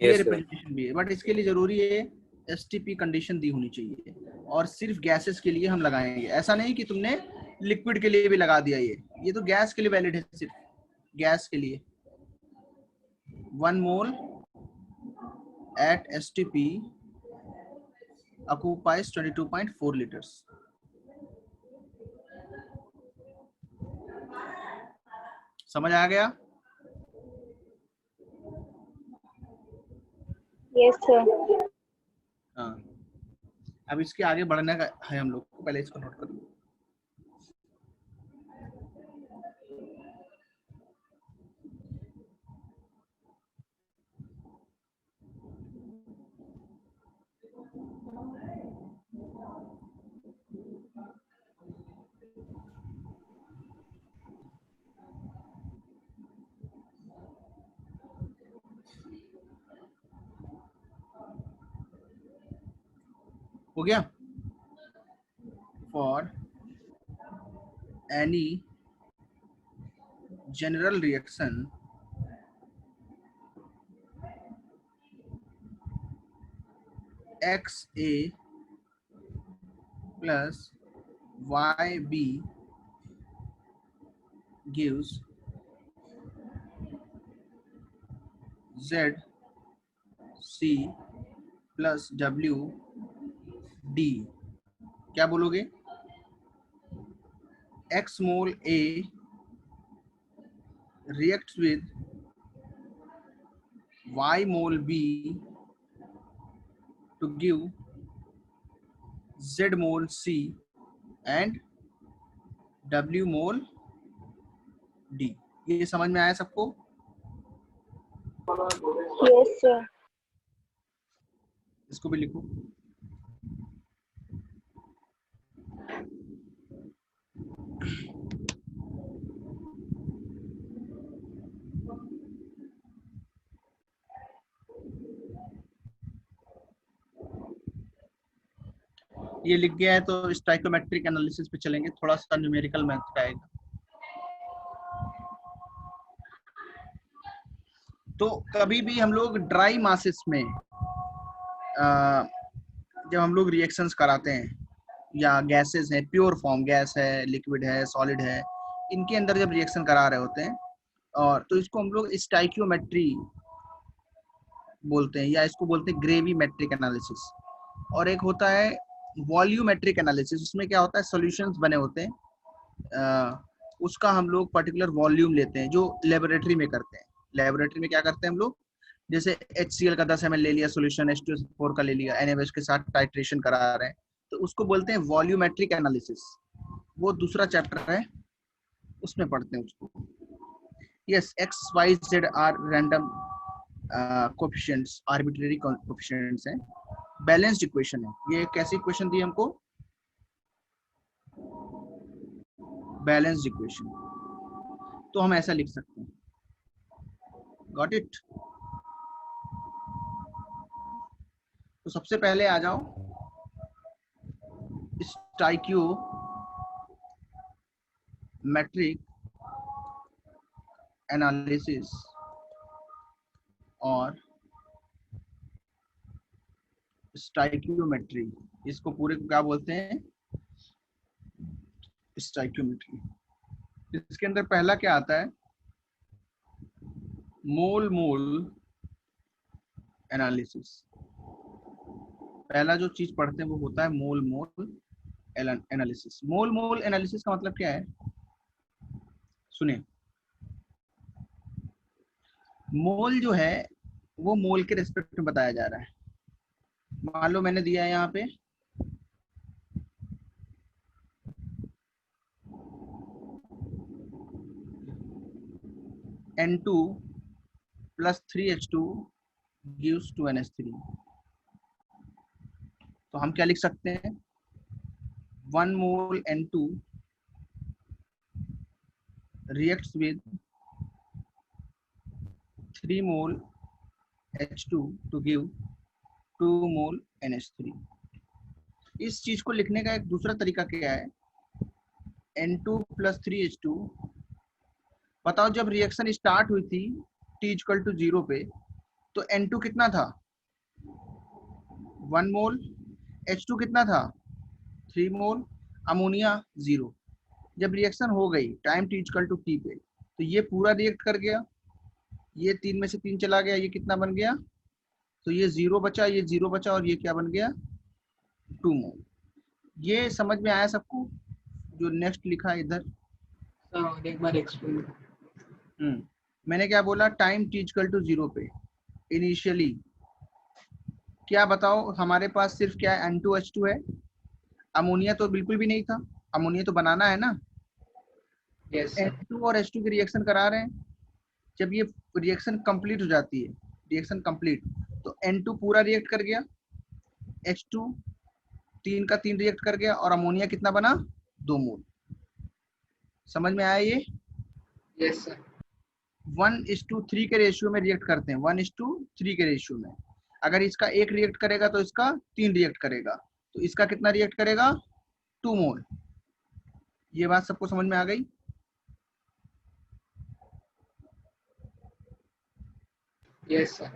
ये रिप्रेजेंटेशन भी है, बट इसके लिए जरूरी है STP कंडीशन दी होनी चाहिए, और सिर्फ गैसेस के लिए हम लगाएंगे। ऐसा नहीं कि तुमने लिक्विड के लिए भी लगा दिया, ये तो गैस के लिए वैलिड है, सिर्फ गैस के लिए। 1 मोल at STP occupies 22.4 liters. समझ आ गया? Yes sir. हाँ, अब इसके आगे बढ़ने का है हम लोग को, पहले इसको नोट कर लो। हो गया। For any general reaction XA plus YB gives ZC plus WD। क्या बोलोगे? X mole A reacts with Y mole B to give Z mole C and W mole D। ये समझ में आया सबको? Yes, sir. इसको भी लिखो। ये लिख गया है तो स्टाइकोमेट्रिक एनालिसिस पे चलेंगे, थोड़ा सा न्यूमेरिकल मैथ आएगा। तो कभी भी हम लोग ड्राई मासेस में जब हम लोग रिएक्शंस कराते हैं या गैसेस हैं, प्योर फॉर्म गैस है, लिक्विड है, सॉलिड है, इनके अंदर जब रिएक्शन करा रहे होते हैं और तो इसको हम लोग स्टाइकियोमेट्री बोलते हैं या इसको बोलते हैं ग्रेविमेट्रिक एनालिसिस। और एक होता है वॉल्यूमेट्रिक एनालिसिस, उसमें क्या होता है सॉल्यूशंस बने होते हैं, उसका हम लोग पर्टिकुलर वॉल्यूम लेते हैं जो लेबोरेटरी में करते हैं। लेबोरेटरी में क्या करते हैं हम लोग, जैसे HCl का 10 ml ले लिया सोल्यूशन, H2SO4 का ले लिया, NaOH के साथ टाइट्रेशन करा रहे हैं, तो उसको बोलते हैं वॉल्यूमेट्रिक एनालिसिस। वो दूसरा चैप्टर है, उसमें पढ़ते हैं उसको। Yes, X, Y, Z are random coefficients, arbitrary coefficients हैं। बैलेंस्ड इक्वेशन है ये। कैसी इक्वेशन दी हमको? Balanced equation. तो हम ऐसा लिख सकते हैं, गॉट इट। तो सबसे पहले आ जाओ स्टाइकियोमेट्रिक एनालिसिस और स्टाइकियोमेट्री, इसको पूरे को क्या बोलते हैं? स्टाइकियोमेट्री। इसके अंदर पहला क्या आता है? मोल मोल एनालिसिस। पहला जो चीज पढ़ते हैं वो होता है मोल मोल एनालिसिस। मोल मोल एनालिसिस का मतलब क्या है? सुनिए, मोल जो है वो मोल के रेस्पेक्ट में बताया जा रहा है। मान लो मैंने दिया है यहाँ पे N2 plus 3H2 gives 2NH3। तो हम क्या लिख सकते हैं? 1 mole N2 reacts with 3 mole H2 to give 2 mole NH3। इस चीज को लिखने का एक दूसरा तरीका क्या है? N2 plus 3H2। बताओ जब रिएक्शन स्टार्ट हुई थी T = 0 पे, तो N2 कितना था? 1 मोल। H2 कितना था? 3 मोल। अमोनिया 0। जब रिएक्शन हो गई टाइम T = T पे, तो ये पूरा रिएक्ट कर गया, ये 3 में से 3 चला गया, ये कितना बन गया? तो ये 0 बचा, ये 0 बचा, और ये क्या बन गया? 2 मोल। ये समझ में आया सबको? जो नेक्स्ट लिखा है इधर, एक बार एक्सप्लेन। मैंने क्या बोला? टाइम T = 0 पे इनिशियली क्या बताओ हमारे पास सिर्फ क्या है? N2H2 है। अमोनिया तो बिल्कुल भी नहीं था, अमोनिया तो बनाना है ना। यस N2 और H2 की रिएक्शन करा रहे हैं। जब ये रिएक्शन कंप्लीट हो जाती है, रिएक्शन कंप्लीट, तो N2 पूरा रिएक्ट कर गया, H2 3 का 3 रिएक्ट कर गया, और अमोनिया कितना बना? 2 मोल। समझ में आया ये? Yes sir. 1:3 के रेशियो में रिएक्ट करते हैं, 1:3 के रेशियो में। अगर इसका 1 रिएक्ट करेगा तो इसका 3 रिएक्ट करेगा, तो तो इसका कितना रिएक्ट करेगा 2 मोल। ये बात सबको समझ में आ गई? Yes sir.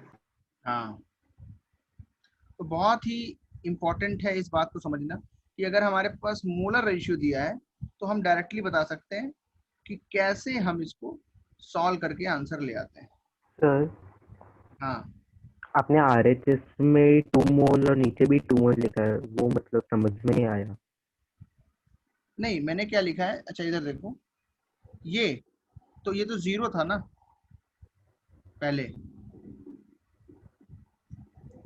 हाँ, तो बहुत ही इंपॉर्टेंट है इस बात को समझना कि अगर हमारे पास मोलर रेशियो दिया है तो हम डायरेक्टली बता सकते हैं कि कैसे हम इसको सॉल्व करके आंसर ले आते हैं। सर हाँ, आपने आरएचएस में 2 मोल और नीचे भी 2 मोल लिखा है, वो मतलब समझ में नहीं आया। नहीं मैंने क्या लिखा है, अच्छा इधर देखो, ये तो 0 था ना पहले,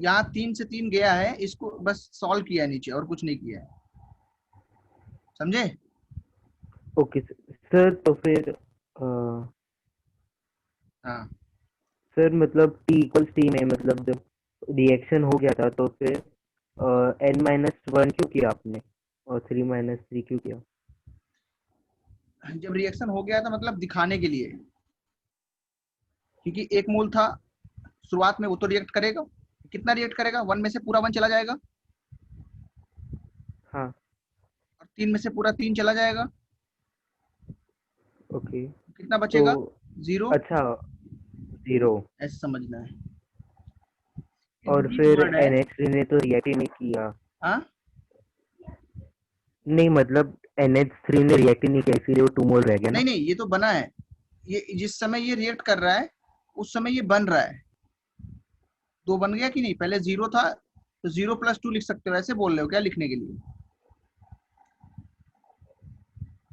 यहाँ 3 से 3 गया है, इसको बस सॉल्व किया है नीचे और कुछ नहीं किया है, समझे? ओके सर, तो फिर हाँ सर मतलब T इक्वल्स T में मतलब जब रिएक्शन हो गया था तो फिर n-1 क्यों किया आपने और 3-3 क्यों किया? जब रिएक्शन हो गया था मतलब दिखाने के लिए, क्योंकि 1 मोल था शुरुआत में, वो तो रिएक्ट करेगा, कितना रिएक्ट करेगा, 1 में से पूरा 1 चला जाएगा, हाँ और 3 में से पूरा 3 चला जाएगा, ओके। कितना बचेगा? तो 0। अच्छा 0। ऐसे समझना है। और Greek फिर word है। NH3 ने तो रिएक्ट ही नहीं किया। हाँ नहीं मतलब NH3 ने रिएक्ट ही नहीं किया इसीलिए वो 2 मोल रह गया ना। नहीं, ये तो बना है, ये जिस समय ये रिएक्ट कर रहा है उस समय ये बन रहा है, 2 बन गया कि नहीं? पहले 0 था तो 0 + 2 लिख सकते हो, ऐसे बोल रहे हो क्या लिखने के लिए?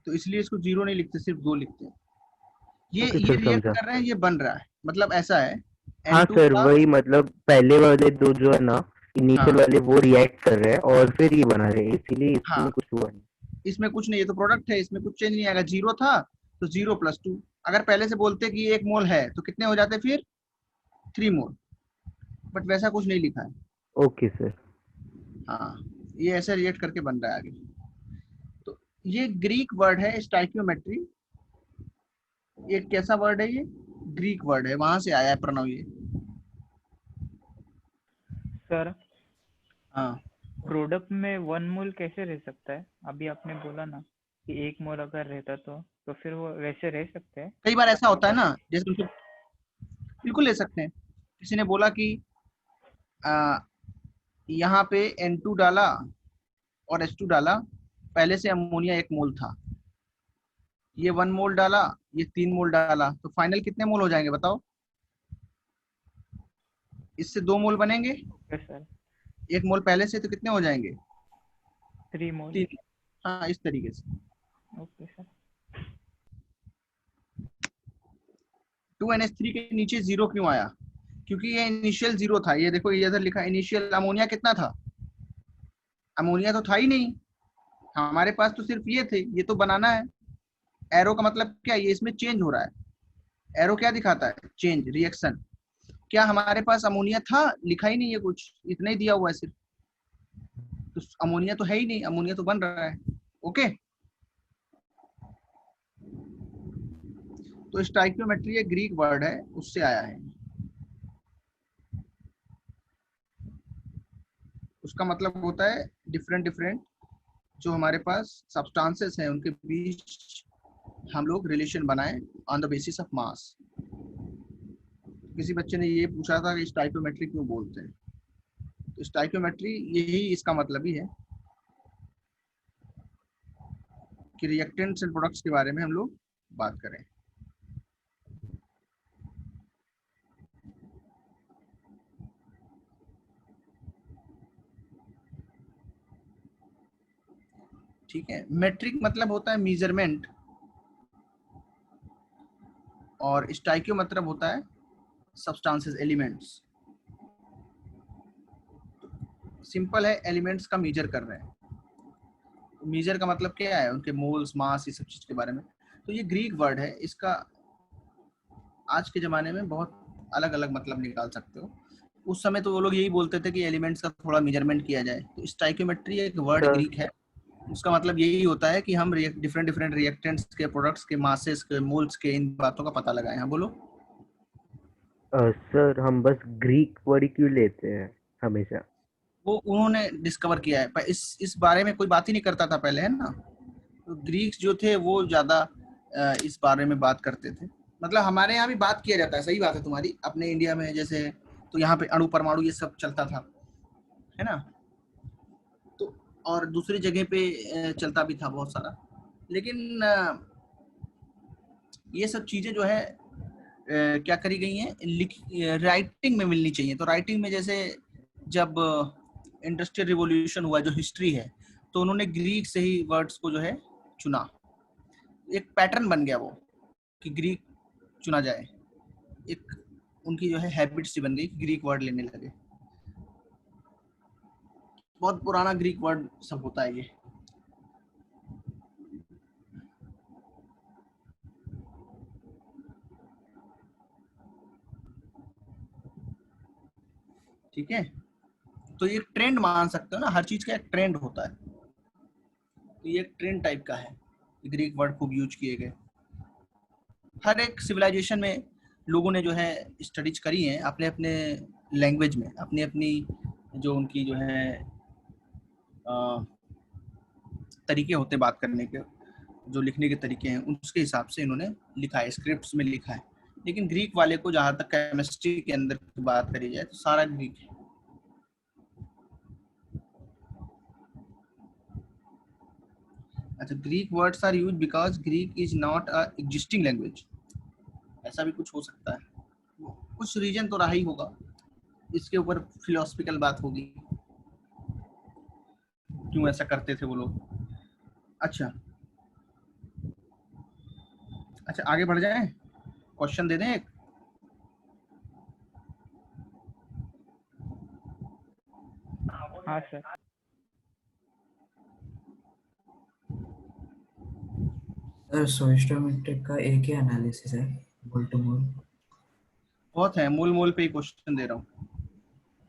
तो इसलिए इसको 0 नहीं लिखते, सिर्फ 2 लिखते हैं। ये ओके ये सर रिएक्ट समझा। कर रहे हैं, ये बन रहा है, मतलब ऐसा है। हाँ N2 सर का, वही मतलब पहले वाले दो जो है ना इनिशियल हाँ वाले वो रिएक्ट कर रहे हैं और फिर ये बना रहे हैं इसीलिए इसमें हाँ, कुछ हुआ नहीं। इसमें कुछ नहीं, ये तो प्रोडक्ट है, इसमें कुछ चेंज नहीं आएगा। 0 था तो 0 + 2, अगर पहले से बोलते कि 1 मोल है तो कितने हो जाते फिर? 3 मोल, बट वैसा कुछ नहीं लिखा है। Okay sir. हाँ, ये ऐसे रिएक्ट करके बन रहा है आगे। तो ये ग्रीक वर्ड है स्टाइकियोमेट्री, ये कैसा वर्ड है? ये ग्रीक वर्ड है, वहां से आया है प्रणव ये। सर हाँ प्रोडक्ट में 1 मोल कैसे रह सकता है? अभी आपने बोला ना कि 1 मोल अगर रहता तो फिर वो वैसे रह सकते हैं। कई बार ऐसा होता है ना, जैसे उनको बिल्कुल ले सकते हैं। किसी ने बोला कि यहाँ पे N2 डाला और H2 डाला, पहले से अमोनिया 1 मोल था, ये 1 मोल डाला, ये 3 मोल डाला, तो फाइनल कितने मोल हो जाएंगे बताओ? इससे 2 मोल बनेंगे, ओके सर। 1 मोल पहले से, तो कितने हो जाएंगे? 3 मोल। 3। हाँ, इस तरीके से। Okay sir. 2NH3 के नीचे 0 क्यों आया? क्योंकि ये इनिशियल 0 था। ये देखो, ये इधर लिखा इनिशियल अमोनिया कितना था? अमोनिया तो था ही नहीं हमारे पास, तो सिर्फ ये थे, ये तो बनाना है। एरो का मतलब क्या? ये इसमें चेंज हो रहा है, एरो क्या दिखाता है? Change, reaction. क्या हमारे पास अमोनिया था? लिखा ही नहीं है कुछ, इतना ही दिया हुआ है सिर्फ, तो अमोनिया तो है ही नहीं, अमोनिया तो बन रहा है। ओके, तो स्टाइकियोमेट्री एक ग्रीक वर्ड है, उससे आया है। उसका मतलब होता है डिफरेंट डिफरेंट जो हमारे पास सब्सटेंसेस हैं उनके बीच हम लोग रिलेशन बनाएं on the basis of mass. किसी बच्चे ने ये पूछा था कि स्टाइकियोमेट्री क्यों बोलते हैं, तो स्टाइकियोमेट्री यही इसका मतलब ही है कि रिएक्टेंट्स एंड प्रोडक्ट्स के बारे में हम लोग बात करें। ठीक है, मेट्रिक मतलब होता है मेजरमेंट, और स्टाइकियो मतलब होता है सब्सटेंसेस, एलिमेंट्स। सिंपल है, एलिमेंट्स का मेजर कर रहे हैं। मेजर का मतलब क्या है? उनके मोल्स, मास, ये सब चीज के बारे में। तो ये ग्रीक वर्ड है, इसका आज के जमाने में बहुत अलग अलग मतलब निकाल सकते हो। उस समय तो वो लोग यही बोलते थे कि एलिमेंट्स का थोड़ा मेजरमेंट किया जाए। तो स्टाइकियोमेट्री एक वर्ड ग्रीक है, उसका मतलब यही होता है कि हम डिफरेंट डिफरेंट रिएक्टेंट्स के, प्रोडक्ट्स के, मासेस के, मोल्स के, इन बातों का पता लगाएं। हाँ बोलो। सर हम बस ग्रीक वर्ड क्यों लेते हैं हमेशा? वो उन्होंने डिस्कवर किया है, पर इस बारे में कोई बात ही नहीं करता था पहले, है ना। तो ग्रीक्स जो थे वो ज्यादा इस बारे में बात करते थे। मतलब हमारे यहाँ भी बात किया जाता है, सही बात है तुम्हारी, अपने इंडिया में जैसे, तो यहाँ पे अणु परमाणु ये सब चलता था, है ना। तो और दूसरी जगह पे चलता भी था बहुत सारा, लेकिन ये सब चीजें जो है क्या करी गई हैं, राइटिंग में मिलनी चाहिए। तो राइटिंग में जैसे जब इंडस्ट्रियल रिवॉल्यूशन हुआ, जो हिस्ट्री है, तो उन्होंने ग्रीक से ही वर्ड्स को जो है चुना, एक पैटर्न बन गया वो कि ग्रीक चुना जाए, एक उनकी जो है हैबिट सी बन गई, ग्रीक वर्ड लेने लगे। बहुत पुराना ग्रीक वर्ड सब होता है ये। ठीक है, तो ये ट्रेंड मान सकते हो ना, हर चीज का एक ट्रेंड होता है, तो ये एक ट्रेंड टाइप का है, ग्रीक वर्ड खूब यूज किए गए। हर एक सिविलाइजेशन में लोगों ने जो है स्टडीज करी हैं अपने अपने लैंग्वेज में, अपनी अपनी जो उनकी जो है तरीके होते बात करने के, जो लिखने के तरीके हैं, उसके हिसाब से इन्होंने लिखा है, स्क्रिप्ट्स में लिखा है। लेकिन ग्रीक वाले को जहाँ तक केमिस्ट्री के अंदर की बात करी जाए तो सारा ग्रीक है। अच्छा, Greek words are used because Greek is not a existing language, ऐसा भी कुछ हो सकता है, कुछ रीजन तो रहा ही होगा, इसके ऊपर फिलोसफिकल बात होगी क्यों ऐसा करते थे वो लोग। अच्छा अच्छा, आगे बढ़ जाएं, क्वेश्चन दे दें एक। हाँ सर। सर स्टोइकोमेट्रिक का एक ही एनालिसिस है, मोल टू मोल। बहुत है, मूल मूल पे ही क्वेश्चन दे रहा हूँ।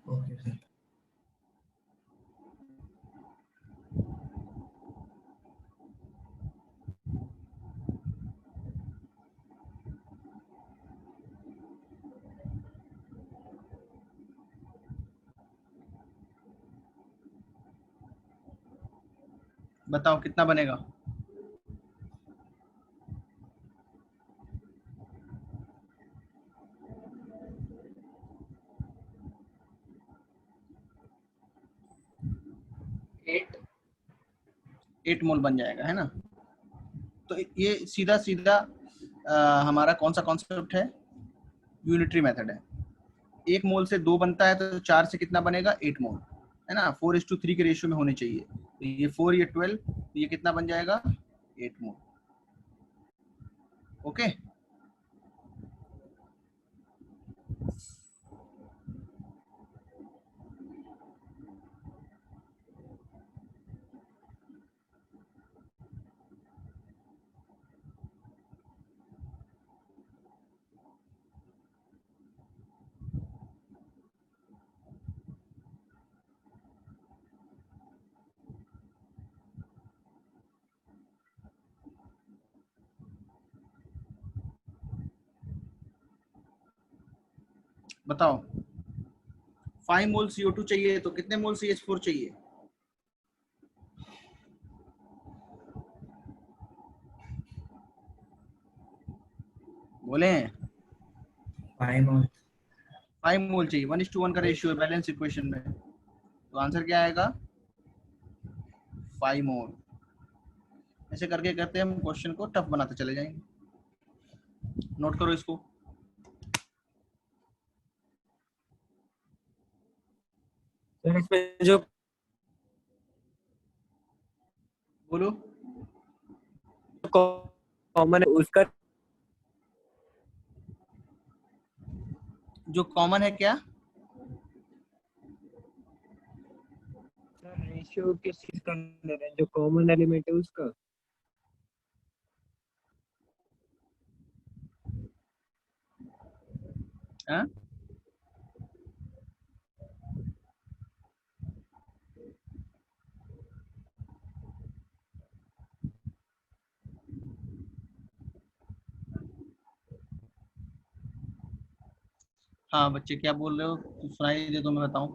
Okay sir. बताओ कितना बनेगा। एट 8 मोल बन जाएगा, है ना। तो ये सीधा सीधा हमारा कौन सा कॉन्सेप्ट है, यूनिटरी मेथड है। 1 मोल से 2 बनता है, तो 4 से कितना बनेगा, 8 मोल, है ना। 4:3 के रेशियो में होने चाहिए, तो ये 4, ये 12, तो ये कितना बन जाएगा, 8 मोल। ओके, बताओ 5 मोल CO2 चाहिए तो कितने मोल CH4 चाहिए। बोले 5 मोल चाहिए, 1:1 का रेशियो है बैलेंस इक्वेशन में, तो आंसर क्या आएगा, 5 मोल। ऐसे करके करते हम क्वेश्चन को टफ बनाते चले जाएंगे, नोट करो इसको। सर इसमें जो बोलो, कॉमन है उसका जो कॉमन है क्या, रेशियो किस चीज का ले रहे हैं, जो कॉमन एलिमेंट है उसका। हाँ हाँ बच्चे क्या बोल रहे हो, सुनाई दे तो मैं बताऊं।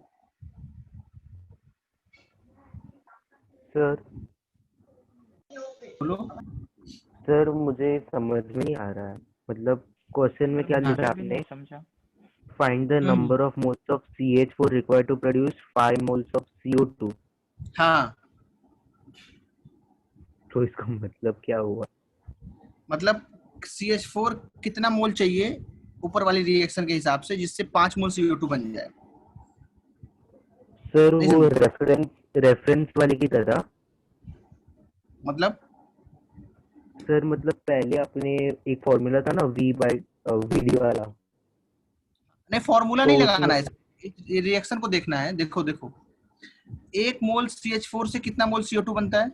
सर बोलो। सर मुझे समझ में नहीं आ रहा है, मतलब क्वेश्चन में क्या हाँ। लिखा मैं है भी आपने? नहीं समझा। Find the number of moles of CH4 required to produce 5 moles of CO2। हाँ, तो इसका मतलब क्या हुआ? मतलब CH4 कितना मोल चाहिए ऊपर वाली रिएक्शन के हिसाब से जिससे 5 मोल CO2 बन जाए। सर नहीं वो समझे? रेफरेंस वाले की तरह। मतलब सर मतलब पहले आपने एक फॉर्मूला था ना VD वाला, नहीं, फॉर्मूला तो नहीं उसमें लगाना है, ये रिएक्शन को देखना है। देखो देखो, 1 मोल CH4 से कितना मोल CO2 बनता है,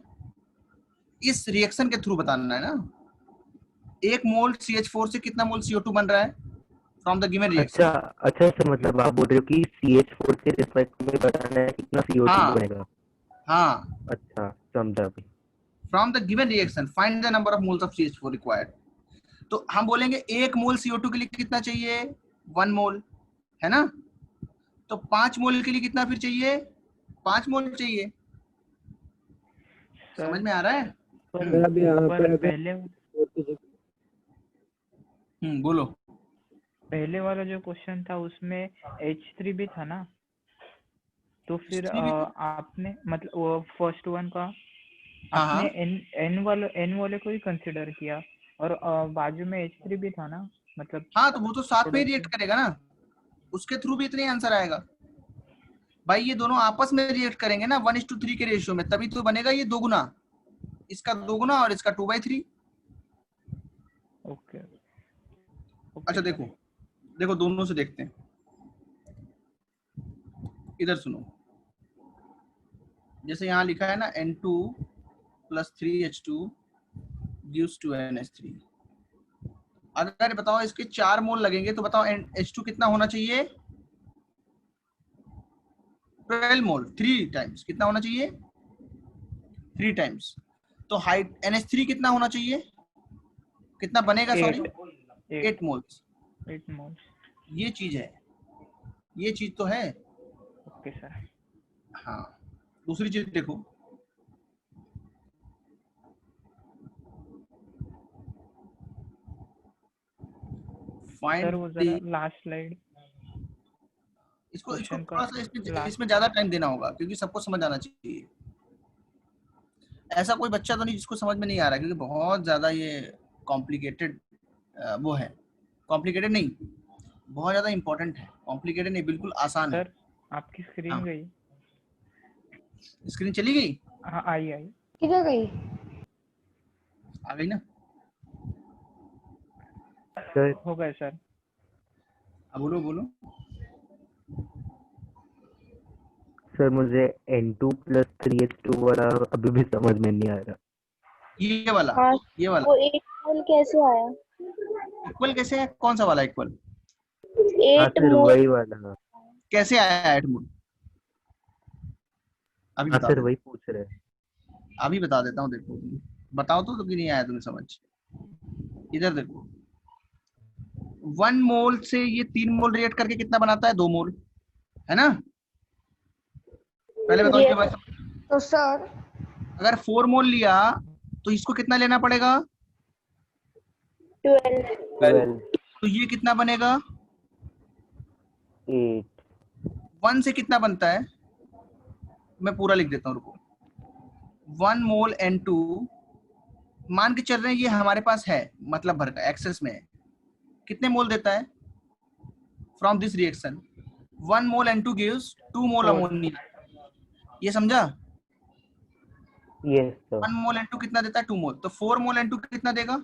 इस रिएक्शन के थ्रू बताना है ना। 1 मोल CH4 से कितना मोल CO2 बन रहा है फ्रॉम द गिवन अच्छा रिएक्शन। अच्छा सर, मतलब आप बोल रहे हो कि CH4 के रिस्पेक्ट में बताना है कितना CO2 हाँ बनेगा। हाँ, अच्छा समझा अभी। From the given reaction find the number of moles of CH4 required. तो हम बोलेंगे 1 मोल CO2 के लिए कितना चाहिए, 1 मोल, है ना। तो 5 मोल के लिए कितना फिर चाहिए, 5 मोल चाहिए। सर समझ में आ रहा है? पर अभी यहाँ ऊपर पे बोलो। पहले वाला जो क्वेश्चन था उसमें H3 भी था ना, तो फिर H3 भी था? आपने मतलब वो फर्स्ट वन का हाँ आपने हाँ N वाले को ही कंसिडर किया, और बाजू में H3 भी था ना, मतलब हाँ, तो वो तो साथ में ही रिएक्ट प्रोडक्ट। करेगा ना, उसके थ्रू भी इतने आंसर आएगा भाई। ये दोनों आपस में रिएक्ट करेंगे ना 1:3 के रेशियो में, तभी तो बनेगा ये 2 गुना, इसका 2 गुना और इसका 2/3। ओके अच्छा सर। देखो देखो, दोनों से देखते हैं। इधर सुनो, जैसे यहाँ लिखा है ना N2 + 3H2 gives 2NH3। अगर बताओ इसके 4 मोल लगेंगे तो बताओ H2 कितना होना चाहिए, 12 मोल, 3 टाइम्स कितना होना चाहिए, 3 टाइम्स। तो हाइट NH3 कितना होना चाहिए, कितना बनेगा, सॉरी 8 मोल्स। 8 मोल्स। ये चीज है, ये चीज तो है। Okay sir. हाँ, दूसरी चीज देखो, फाइंड सर वो जरा लास्ट स्लाइड इसको क्वेश्चन का थोड़ा सा लास्ट। इसमें ज्यादा टाइम देना होगा क्योंकि सबको समझ आना चाहिए। ऐसा कोई बच्चा तो नहीं जिसको समझ में नहीं आ रहा, क्योंकि बहुत ज्यादा ये कॉम्प्लिकेटेड वो है। कॉम्प्लिकेटेड नहीं, बहुत ज्यादा इंपॉर्टेंट है। कॉम्प्लिकेटेड नहीं, बिल्कुल आसान है। सर आपकी स्क्रीन हाँ, गई। स्क्रीन चली गई, हाँ आई। किधर गई? आ गई ना। सर हो गए सर। अब बोलो बोलो। सर मुझे N2 + 3H2 वाला अभी भी समझ में नहीं आ रहा। ये वाला, हाँ, ये वाला वो 8 मोल कैसे आया? इक्वल कैसे है, कौन सा वाला इक्वल, हाँ 8 सर मोल वही वाला। कैसे आया एडमोड, अभी हाँ बता सर देता वही पूछ रहे हैं। अभी बता देता हूँ। देखो बताओ तो कि नहीं आया तुम्हें समझ। इधर देखो, 1 मोल से ये 3 मोल रिएक्ट करके कितना बनाता है, 2 मोल, है ना। पहले बताओ इसके बाद। तो सर अगर 4 मोल लिया तो इसको कितना लेना पड़ेगा, 12 12 तो ये कितना बनेगा, 8 1 से कितना बनता है, मैं पूरा लिख देता हूँ, रुको। 1 मोल N2 मान के चल रहे हैं, ये हमारे पास है, मतलब भर का एक्सेस में है, कितने मोल देता है from this reaction. 1 mole N2 gives 2 mole ammonia, ये समझा। Yes sir. 1 मोल N2 कितना देता है, 2 मोल, तो 4 मोल N2 कितना देगा,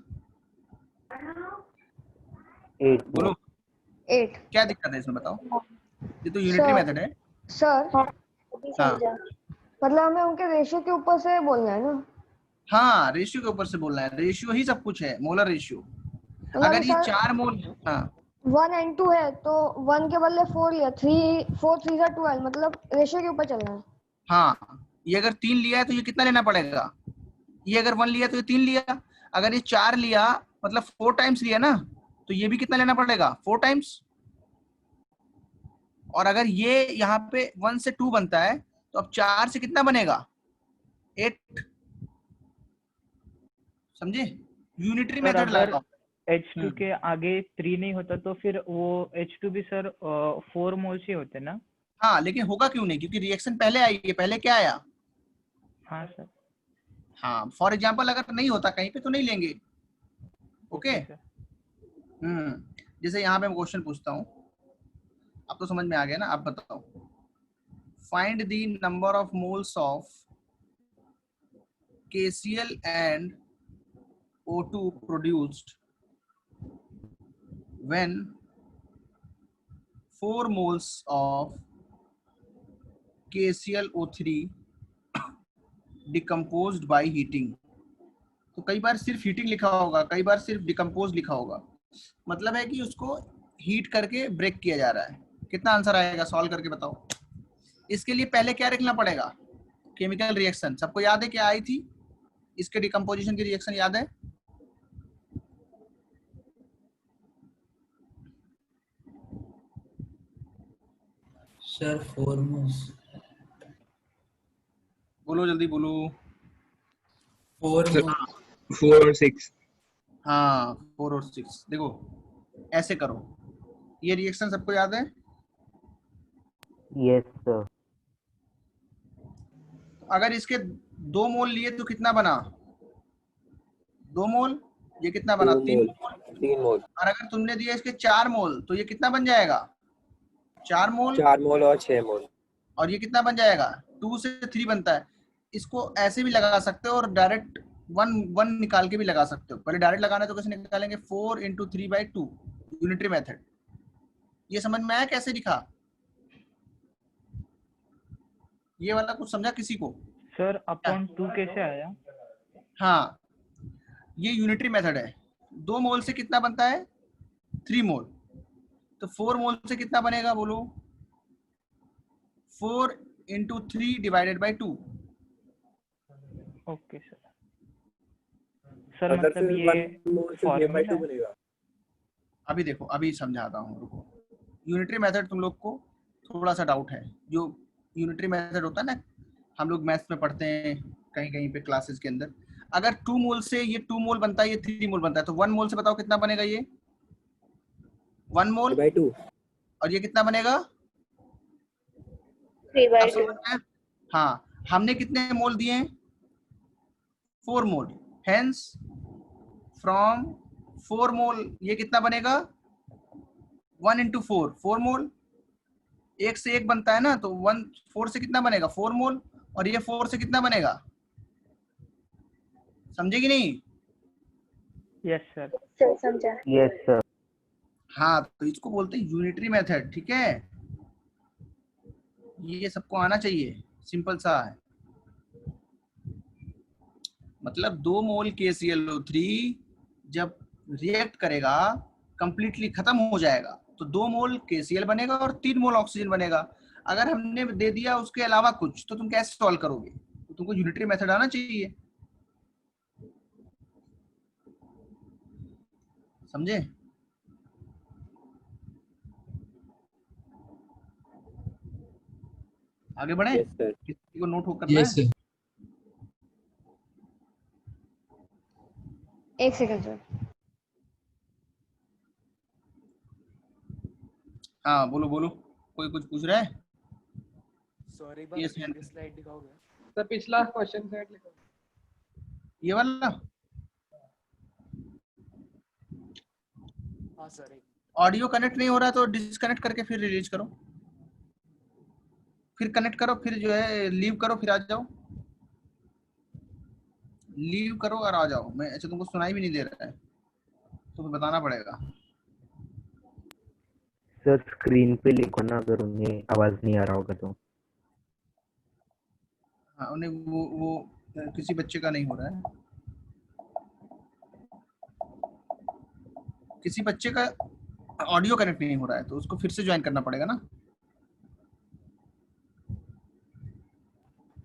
8 बोलो। 8। क्या दिक्कत है इसमें बताओ, ये तो यूनिटरी मेथड है। सर अभी हाँ समझा। मतलब हमें उनके रेशियो के ऊपर से बोलना है ना। हाँ, रेशियो के ऊपर से बोलना है, रेशियो ही सब कुछ है, मोलर रेशियो। मतलब अगर ये सर 4 मोल, हाँ 1 and 2 है तो 1 के बदले 4 लिया, 4 3 जा 12, मतलब रेशियो के ऊपर चलना है। हाँ, ये अगर 3 लिया है तो ये कितना लेना पड़ेगा, ये अगर 1 लिया तो ये 3 लिया, अगर ये 4 लिया मतलब 4 टाइम्स लिया ना, तो ये भी कितना लेना पड़ेगा, 4 टाइम्स। और अगर ये यहाँ पे 1 से 2 बनता है तो अब 4 से कितना बनेगा, 8, समझे? यूनिटरी सर मेथड अगर लगाओ। H2 के आगे 3 नहीं होता तो फिर वो H2 भी सर 4 मोल्स ही होते ना? हाँ, लेकिन होगा क्यों नहीं? क्योंकि रिएक्शन पहले आई है, पहले क्या आया? हाँ सर। हाँ, फॉर एग्जाम्पल अगर नहीं होता कहीं पे तो नहीं लेंगे। ओके। सर। जैसे यहाँ पे मैं क्वेश्चन पूछता हूँ, अब तो समझ में आ गया ना? आप बताओ, find the number of moles of KCl and O2 produced when 4 moles of KClO3 decomposed by heating। तो कई बार सिर्फ हीटिंग लिखा होगा, कई बार सिर्फ डिकम्पोज लिखा होगा, मतलब है कि उसको हीट करके ब्रेक किया जा रहा है। कितना आंसर आएगा? सॉल्व करके बताओ। इसके लिए पहले क्या लिखना पड़ेगा? Chemical reaction. सबको याद है क्या आई थी? इसके डिकम्पोजिशन की रिएक्शन याद है? Sir 4 moles. बोलो जल्दी बोलो। 4 मोल्स। 4 और 6। हाँ, 4 और 6। देखो ऐसे करो, ये रिएक्शन सबको याद है? Yes sir. अगर इसके 2 मोल लिए तो कितना बना? 2 मोल। ये कितना बना? 3 मोल। 3 मोल। और अगर तुमने दिया इसके 4 मोल तो ये कितना बन जाएगा? 4 मोल। 4 मोल और 6 मोल। और ये कितना बन जाएगा? 2 से 3 बनता है। इसको ऐसे भी लगा सकते हो और डायरेक्ट 1 निकाल के भी लगा सकते हो। पहले डायरेक्ट लगाना है तो कैसे निकालेंगे? 4 × 3/2 यूनिटरी मेथड। ये समझ में आया कैसे लिखा? ये वाला कुछ समझा किसी को? सर अपॉन 2 कैसे आया? हाँ, ये यूनिटरी मेथड है। 2 मोल से कितना बनता है? 3 मोल। तो 4 मोल से कितना बनेगा बोलो? 4 × 3/2। Okay sir. सर मतलब ये फॉर्मूला बनेगा। अभी देखो, अभी समझाता हूँ, रुको। यूनिटरी मेथड तुम लोग को थोड़ा सा डाउट है। जो यूनिटरी मेथड होता है ना, हम लोग मैथ्स में पढ़ते हैं कहीं कहीं पे क्लासेस के अंदर। अगर 2 मोल से ये 2 मोल बनता है, ये 3 मोल बनता है, तो 1 मोल से बताओ कितना बनेगा? ये 1 मोल। 3/2। और ये कितना बनेगा? 3/2। हाँ, हमने कितने मोल दिए हैं? 4 मोल। हेंस फ्रॉम 4 मोल ये कितना बनेगा? 1 × 4, 4 मोल। 1 से 1 बनता है ना, तो 1 4 से कितना बनेगा? 4 मोल। और ये 4 से कितना बनेगा? समझे कि नहीं? Yes sir. सर समझा। Yes sir. हाँ, तो इसको बोलते हैं यूनिटरी मेथड। ठीक है, ये सबको आना चाहिए, सिंपल सा है। मतलब 2 मोल KClO3 जब रिएक्ट करेगा, कंप्लीटली खत्म हो जाएगा, तो 2 मोल KCl बनेगा और 3 मोल ऑक्सीजन बनेगा। अगर हमने दे दिया उसके अलावा कुछ, तो तुम कैसे सॉल्व करोगे? तो तुमको यूनिटरी मेथड आना चाहिए। समझे? आगे बढ़े? Yes sir. किसी को नोट हो करना है? सर। 1 second sir. हाँ, बोलो बोलो, कोई कुछ पूछ रहा है? सॉरी Yes, बस man. स्लाइड दिखाओगे? सर पिछला क्वेश्चन सेट लिखो। ये वाला हाँ सर। ऑडियो कनेक्ट नहीं हो रहा तो डिस्कनेक्ट करके फिर रिलीज करो, फिर कनेक्ट करो, फिर जो है लीव करो, फिर आ जाओ। लीव करो और आ जाओ। मैं अच्छा, तुमको सुनाई भी नहीं दे रहा है तो बताना पड़ेगा। सर स्क्रीन पे लिखो ना, अगर उन्हें आवाज नहीं आ रहा होगा तो। हाँ, उन्हें वो किसी बच्चे का नहीं हो रहा है, किसी बच्चे का ऑडियो कनेक्ट नहीं हो रहा है, तो उसको फिर से ज्वाइन करना पड़ेगा ना।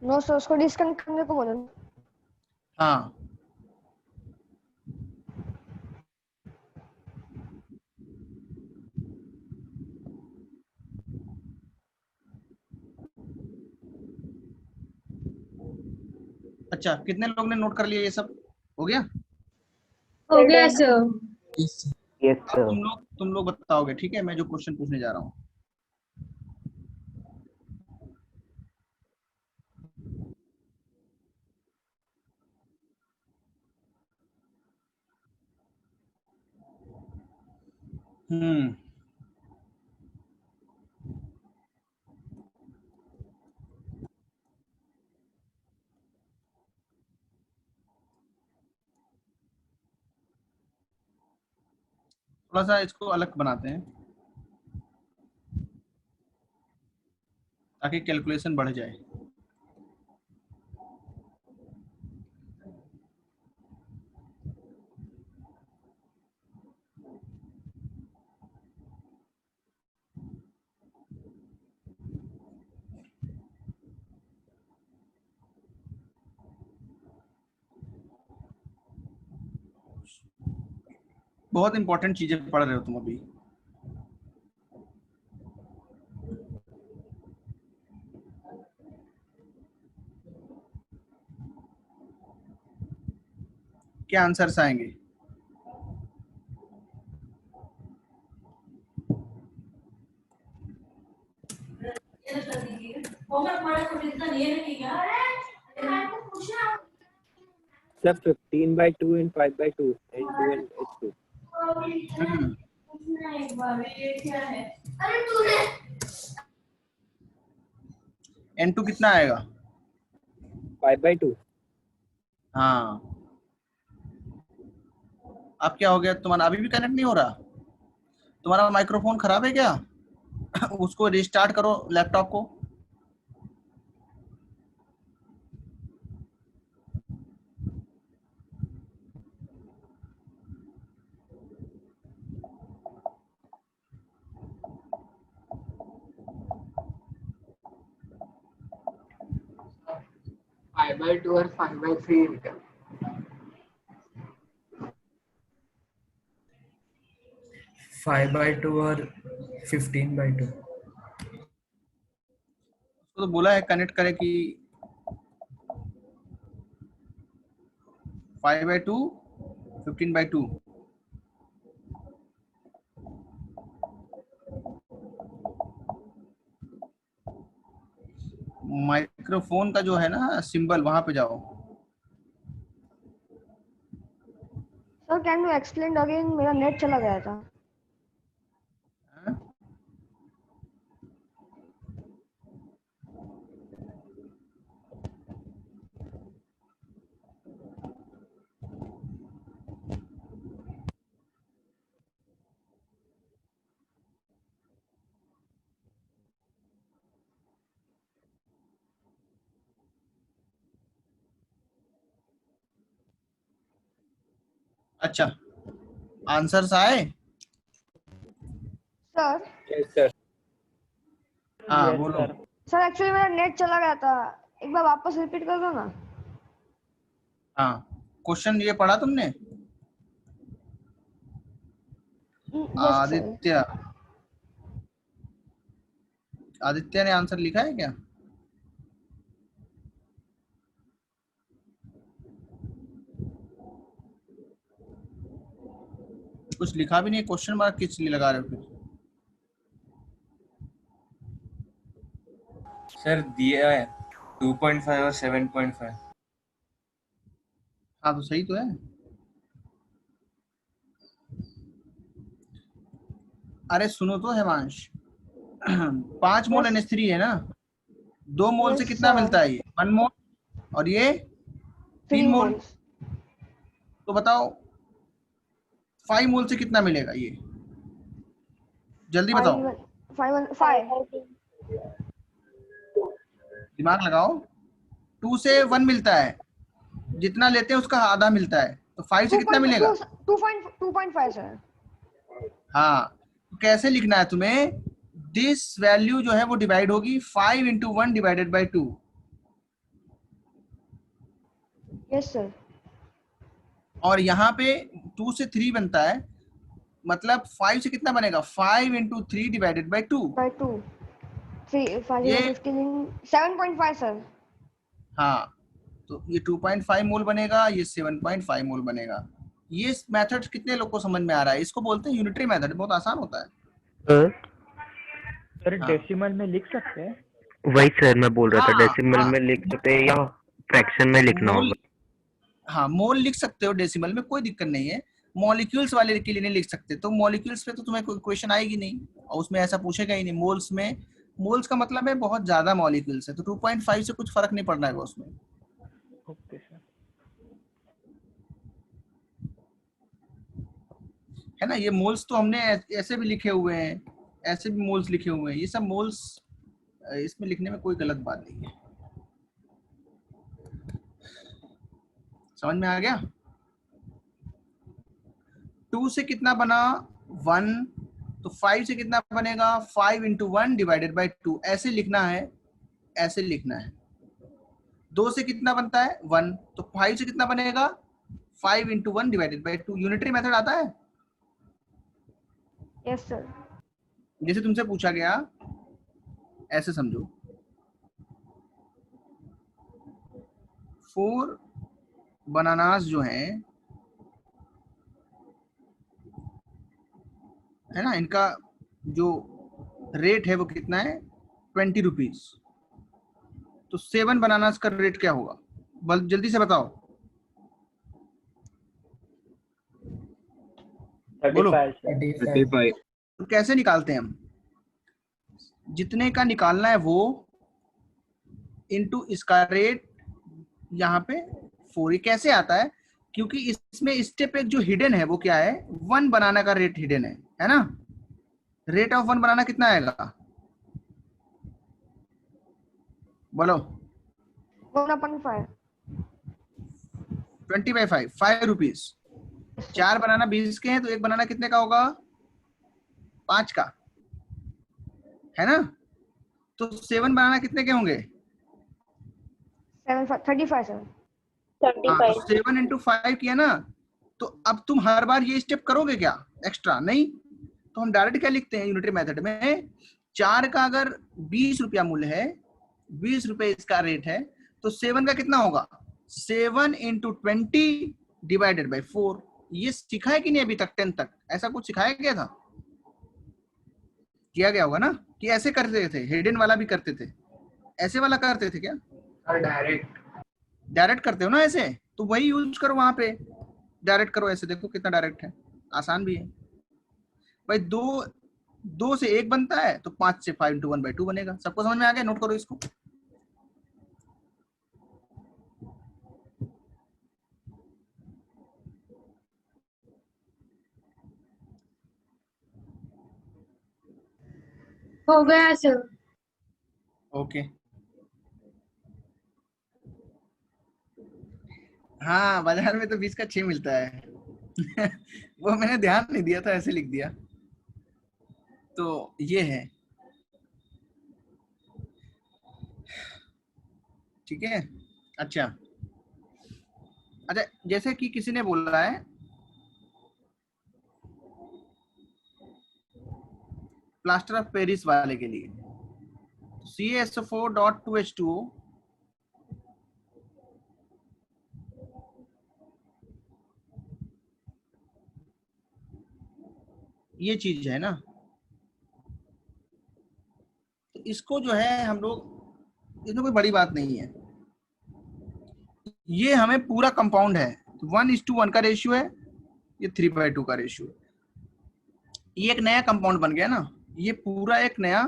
नो सर, उसको डिस्कनेक्ट करने को बोलो। हाँ, अच्छा, कितने लोग ने नोट कर लिया? ये सब हो गया? हो गया सर। यस अब सर। तुम लोग बताओगे, ठीक है, मैं जो क्वेश्चन पूछने जा रहा हूँ। थोड़ा सा इसको अलग बनाते हैं ताकि कैलकुलेशन बढ़ जाए। बहुत इंपॉर्टेंट चीजें पढ़ रहे हो तुम अभी। क्या आंसर्स आएंगे? Sir, 15/2 and 5/2 and 2 and H2. N2 कितना आएगा? 5/2. हाँ, अब क्या हो गया तुम्हारा? अभी भी कनेक्ट नहीं हो रहा? तुम्हारा माइक्रोफोन खराब है क्या? उसको रिस्टार्ट करो लैपटॉप को। फाइव बाई टू और 5/3 क्या? 5/2 और 15/2। तो बोला है कनेक्ट करे कि 5/2 15/2। माइक्रोफोन का जो है ना सिंबल, वहां पे जाओ। Sir can you explain again? मेरा नेट चला गया था। अच्छा, आंसर्स आए? Sir Yes, sir. हाँ Yes, बोलो। sir. सर एक्चुअली मेरा नेट चला गया था, एक बार वापस रिपीट कर दो ना। हाँ, क्वेश्चन ये पढ़ा तुमने? Yes sir. आदित्य ने आंसर लिखा है क्या? कुछ लिखा भी नहीं, क्वेश्चन मार्क किस लिए लगा रहे हो फिर? सर दिया है 2.5 और 7.5। हाँ तो सही तो है। अरे सुनो तो हेमांश, 5 मोल NH3 है ना, 2 मोल से Yes, कितना sir. मिलता है? ये 1 मोल, और ये 3 मोल। तो बताओ 5 मोल से कितना मिलेगा? ये जल्दी बताओ, 5 दिमाग लगाओ। 2 से 1 मिलता है, जितना लेते हैं उसका आधा मिलता है, तो 5 से कितना मिलेगा? 2.5 सर। हाँ, तो कैसे लिखना है तुम्हें? दिस वैल्यू जो है वो डिवाइड होगी 5 into 1 divided by 2। Yes sir. और यहाँ पे 2 से 3 बनता है, मतलब 5 से कितना बनेगा? 5 into 3 डिवाइडेड बाई 2। 3 5 ये 15 7.5 सर। हाँ, तो ये 2.5 मोल बनेगा, ये 7.5 मोल बनेगा। ये मेथड कितने लोग को समझ में आ रहा है? इसको बोलते हैं यूनिटरी मेथड, बहुत आसान होता है। सर डेसिमल में लिख सकते हैं? वही सर मैं बोल रहा था, हाँ, डेसिमल हाँ। में लिख सकते हैं या फ्रैक्शन में लिखना मोल, होगा। हाँ मोल लिख सकते हो डेसिमल में, कोई दिक्कत नहीं है। मॉलिक्यूल्स वाले के लिए नहीं लिख सकते, तो मॉलिक्यूल्स पे तो तुम्हें कोई क्वेश्चन आएगी नहीं और उसमें ऐसा पूछेगा ही नहीं। मोल्स में, मोल्स का मतलब है बहुत ज्यादा मॉलिक्यूल्स है, तो 2.5 से कुछ फर्क नहीं पड़ना है उसमें। Okay sir. है ना, ये मोल्स तो हमने ऐसे भी लिखे हुए हैं, ऐसे भी मोल्स लिखे हुए हैं, ये सब मोल्स इसमें लिखने में कोई गलत बात नहीं है। समझ में आ गया? 2 से कितना बना? 1, तो 5 से कितना बनेगा? 5 × 1 / 2, ऐसे लिखना है, ऐसे लिखना है। 2 से कितना बनता है? 1, तो 5 से कितना बनेगा? 5 × 1 / 2। यूनिटरी मेथड आता है? Yes sir. जैसे तुमसे पूछा गया, ऐसे समझो, 4 बनानास जो हैं, है ना, इनका जो रेट है वो कितना है? 20 रुपीज। तो 7 बनानास का रेट क्या होगा? जल्दी से बताओ। 35। तो कैसे निकालते हैं हम? जितने का निकालना है वो इनटू इसका रेट, यहाँ पे 4। ये कैसे आता है? क्योंकि इसमें स्टेप एक जो हिडन है वो क्या है? 1 बनाना का रेट हिडन है ना? रेट ऑफ 1 बनाना कितना आएगा? बोलो। 1/5। 20/5, 5 रुपीज। 4 बनाना 20 के हैं, तो 1 बनाना कितने का होगा? 5 का, है ना? तो 7 बनाना कितने के होंगे? 35 सर। 35। 7 × 5 किया ना, तो अब तुम हर बार ये स्टेप करोगे क्या एक्स्ट्रा? नहीं, तो हम डायरेक्ट क्या लिखते हैं यूनिटरी मेथड में? 4 का अगर 20 रुपया मूल्य है, 20 रुपए इसका रेट है, तो 7 का कितना होगा? 7 × 20 / 4। ये सिखा है कि नहीं अभी तक? 10 तक ऐसा कुछ सिखाया गया था? किया गया होगा ना? कि ऐसे करते थे, हिडन वाला भी करते थे, ऐसे वाला करते थे क्या? डायरेक्ट करते हो ना ऐसे, तो वही यूज करो वहां पे, डायरेक्ट करो ऐसे, देखो कितना डायरेक्ट है, आसान भी है भाई। 2 से 1 बनता है, तो 5 से 5 × 1/2 बनेगा। सबको समझ में आ गया? नोट करो इसको। हो गया सर। ओके। हाँ, बाजार में तो 20 का 6 मिलता है। वो मैंने ध्यान नहीं दिया था, ऐसे लिख दिया। तो ये है, ठीक है। अच्छा, जैसे कि किसी ने बोला है प्लास्टर ऑफ पेरिस वाले के लिए, CaSO4.2H2O ये चीज है ना, तो इसको जो है हम लोग, इसमें कोई बड़ी बात नहीं है, ये हमें पूरा कंपाउंड है, 1:1 का रेशियो है, ये 3/2 का रेशियो है। ये एक नया कंपाउंड बन गया ना, ये पूरा एक नया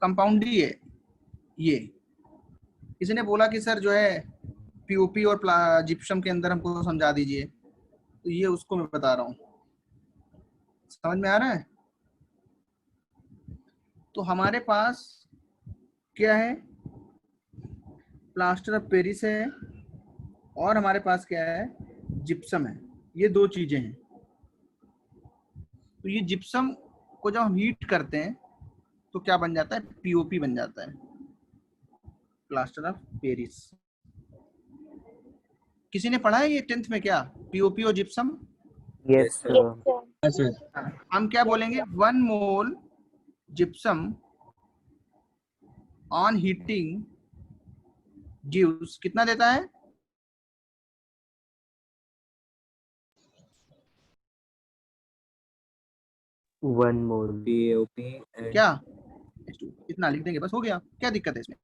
कंपाउंड ही है। ये किसी ने बोला कि सर जो है पीओपी और जिप्सम के अंदर हमको समझा दीजिए, तो ये उसको मैं बता रहा हूँ। समझ में आ रहा है? तो हमारे पास क्या है? प्लास्टर ऑफ पेरिस है और हमारे पास क्या है? जिप्सम है। ये 2 चीजें हैं। तो ये जिप्सम को जब हम हीट करते हैं तो क्या बन जाता है? पीओपी बन जाता है, प्लास्टर ऑफ पेरिस। किसी ने पढ़ा है ये 10th में क्या? पीओपी और जिप्सम? Yes sir. हम क्या बोलेंगे? 1 मोल जिप्सम ऑन हीटिंग गिव्स कितना देता है? 1 मोल PaOP and क्या H2 इतना लिख देंगे बस, हो गया। क्या दिक्कत है इसमें?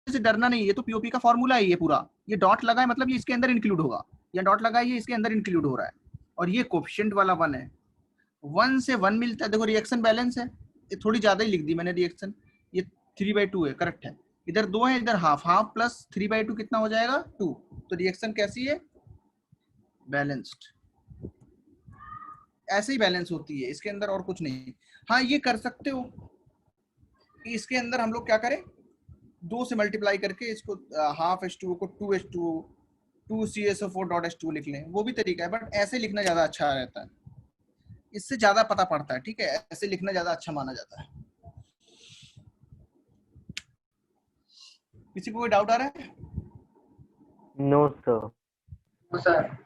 से डरना नहीं, ये तो पीओपी का फॉर्मूला है ये पूरा। ये डॉट लगा है मतलब ये इसके अंदर इंक्लूड होगा, या डॉट लगा है ये इसके अंदर इंक्लूड हो रहा है, और ये कोफिशिएंट वाला 1 है। 1 से 1 मिलता है। देखो रिएक्शन बैलेंस है, ये थोड़ी ज्यादा ही लिख दी मैंने रिएक्शन, ये 3/2 है, करेक्ट है। इधर 2 है, इधर हाफ, हाफ प्लस 3/2 कितना हो जाएगा 2। तो रिएक्शन कैसी है? बैलेंस्ड। ऐसे ही बैलेंस होती है इसके अंदर, और कुछ नहीं। हाँ ये कर सकते हो कि इसके अंदर हम लोग क्या करें, 2 से मल्टीप्लाई करके इसको हाफ H2O को 2H2O 2CSO4.H2O लिख लें, वो भी तरीका है, बट ऐसे लिखना ज्यादा अच्छा रहता है, इससे ज्यादा पता पड़ता है। ठीक है, ऐसे लिखना ज्यादा अच्छा माना जाता है। किसी को कोई डाउट आ रहा है? No sir. सर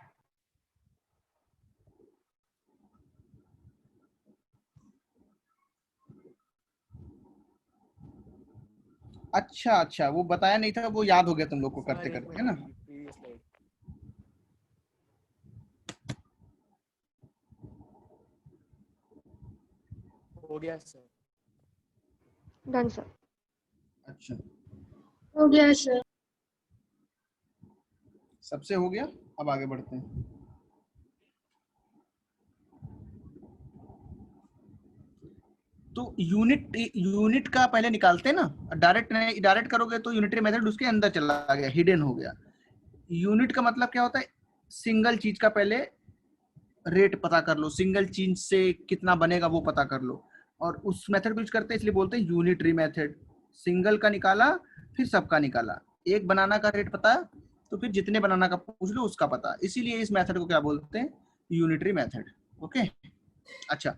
अच्छा अच्छा, वो बताया नहीं था, वो याद हो गया तुम लोग को करते करते, है ना? हो गया सर। Done sir. अच्छा, हो गया सर। सबसे हो गया। अब आगे बढ़ते हैं। तो यूनिट का पहले निकालते हैं ना, डायरेक्ट करोगे तो यूनिटरी मेथड उसके अंदर चला गया, हिडन हो गया। यूनिट का मतलब क्या होता है? सिंगल चीज का पहले रेट पता कर लो, सिंगल चीज से कितना बनेगा वो पता कर लो, और उस मेथड को यूज करते हैं, इसलिए बोलते हैं यूनिटरी मेथड। सिंगल का निकाला, फिर सबका निकाला, एक बनाना का रेट पता तो फिर जितने बनाना का पूछ लो उसका पता, इसीलिए इस मेथड को क्या बोलते हैं? Unitary method. ओके, अच्छा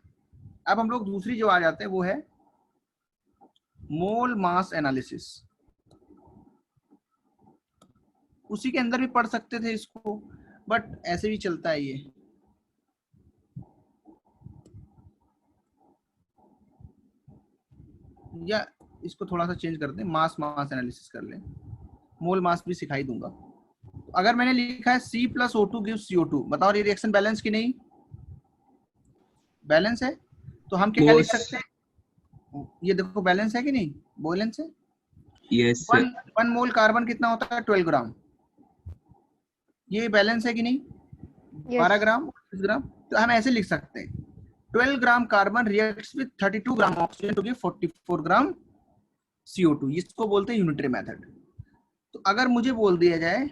अब हम लोग दूसरी जो आ जाते हैं वो है मोल मास एनालिसिस। उसी के अंदर भी पढ़ सकते थे इसको, बट ऐसे भी चलता है ये। या इसको थोड़ा सा चेंज कर दें, मास एनालिसिस कर लें, मोल मास भी सिखाई दूंगा। तो अगर मैंने लिखा है C + O2 गिव्स CO2, बताओ ये रिएक्शन बैलेंस की नहीं? बैलेंस है। तो हम क्या लिख सकते हैं? ये देखो बैलेंस है कि नहीं? बैलेंस है। यस 1 मोल कार्बन कितना होता है? 12 ग्राम। ये बैलेंस है कि नहीं? 12 ग्राम 20 ग्राम। तो हम ऐसे लिख सकते हैं 12 gram carbon reacts with 32 gram oxygen to give 44 gram CO2। इसको बोलते हैं यूनिटरी मेथड। तो अगर मुझे बोल दिया जाए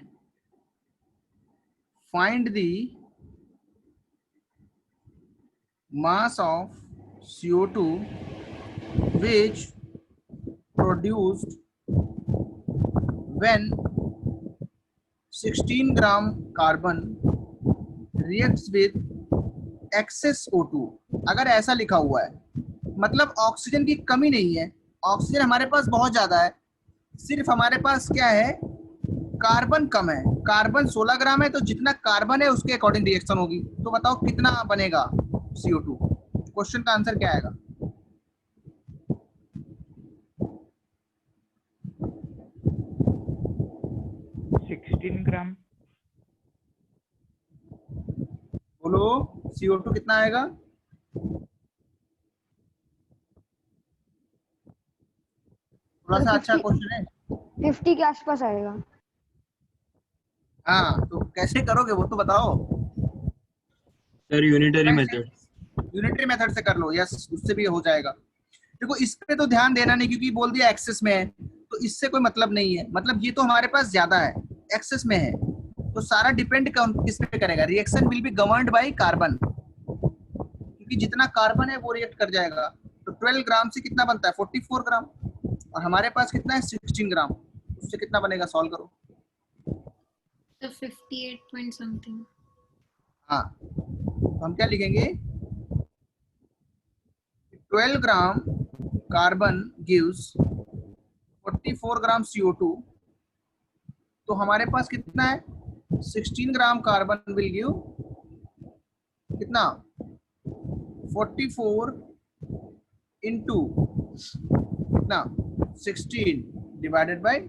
find the mass of CO2 which produced when 16 gram carbon reacts with excess O2, अगर ऐसा लिखा हुआ है मतलब ऑक्सीजन की कमी नहीं है, ऑक्सीजन हमारे पास बहुत ज्यादा है, सिर्फ हमारे पास क्या है? कार्बन कम है। कार्बन 16 ग्राम है, तो जितना कार्बन है उसके अकॉर्डिंग रिएक्शन होगी। तो बताओ कितना बनेगा CO2? क्वेश्चन का आंसर क्या आएगा? ग्राम। बोलो CO2 कितना आएगा? थोड़ा सा अच्छा क्वेश्चन है। 50 के आसपास आएगा। हाँ, तो कैसे करोगे वो तो बताओ। Sir unitary method. Unitary method से कर लो, यस, उससे भी हो जाएगा। देखो इस पे तो ध्यान देना नहीं, क्योंकि बोल दिया एक्सेस में है, तो इससे कोई मतलब नहीं है। मतलब ये तो हमारे पास ज्यादा है, एक्सेस में है, तो सारा डिपेंड किस पे करेगा? Reaction will be governed by carbon, क्योंकि जितना कार्बन है वो रिएक्ट कर जाएगा। तो 12 ग्राम से कितना बनता है? 44 ग्राम, और हमारे पास कितना है? 16 ग्राम। उससे कितना बनेगा? सॉल्व करो। तो 58 पॉइंट समथिंग। हाँ, तो हम क्या लिखेंगे? 12 gram carbon gives 44 gram CO2, तो हमारे पास कितना है? 16 ग्राम कार्बन विल गिव कितना? 44 इंटू कितना? 16 डिवाइडेड बाय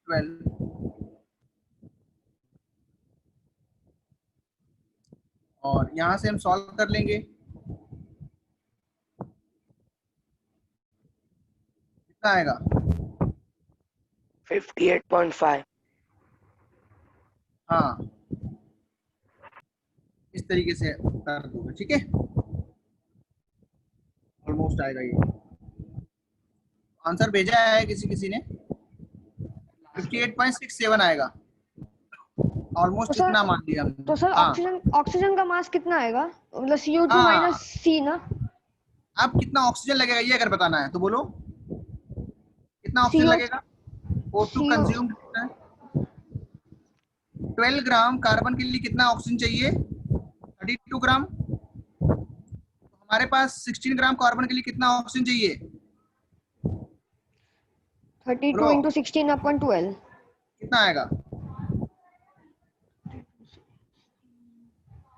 12। और यहां से हम सॉल्व कर लेंगे। कितना आएगा? 58.5। हाँ, इस तरीके से कर दोगे, ठीक है, ऑलमोस्ट आएगा ये। आंसर भेजा है किसी ने 58.67 आएगा, ऑलमोस्ट तो इतना मान लिया हमने। तो सर हाँ, ऑक्सीजन का मास कितना आएगा, मतलब CO2 हाँ, माइनस C ना? अब कितना ऑक्सीजन लगेगा ये अगर बताना है तो बोलो, कितना ऑक्सीजन CO लगेगा? O2 कंज्यूम कितना है? 12 ग्राम कार्बन के लिए कितना ऑक्सीजन चाहिए? 32 ग्राम। तो हमारे पास 16 ग्राम कार्बन के लिए कितना ऑक्सीजन चाहिए? 32 इंटू 16/12 कितना आएगा?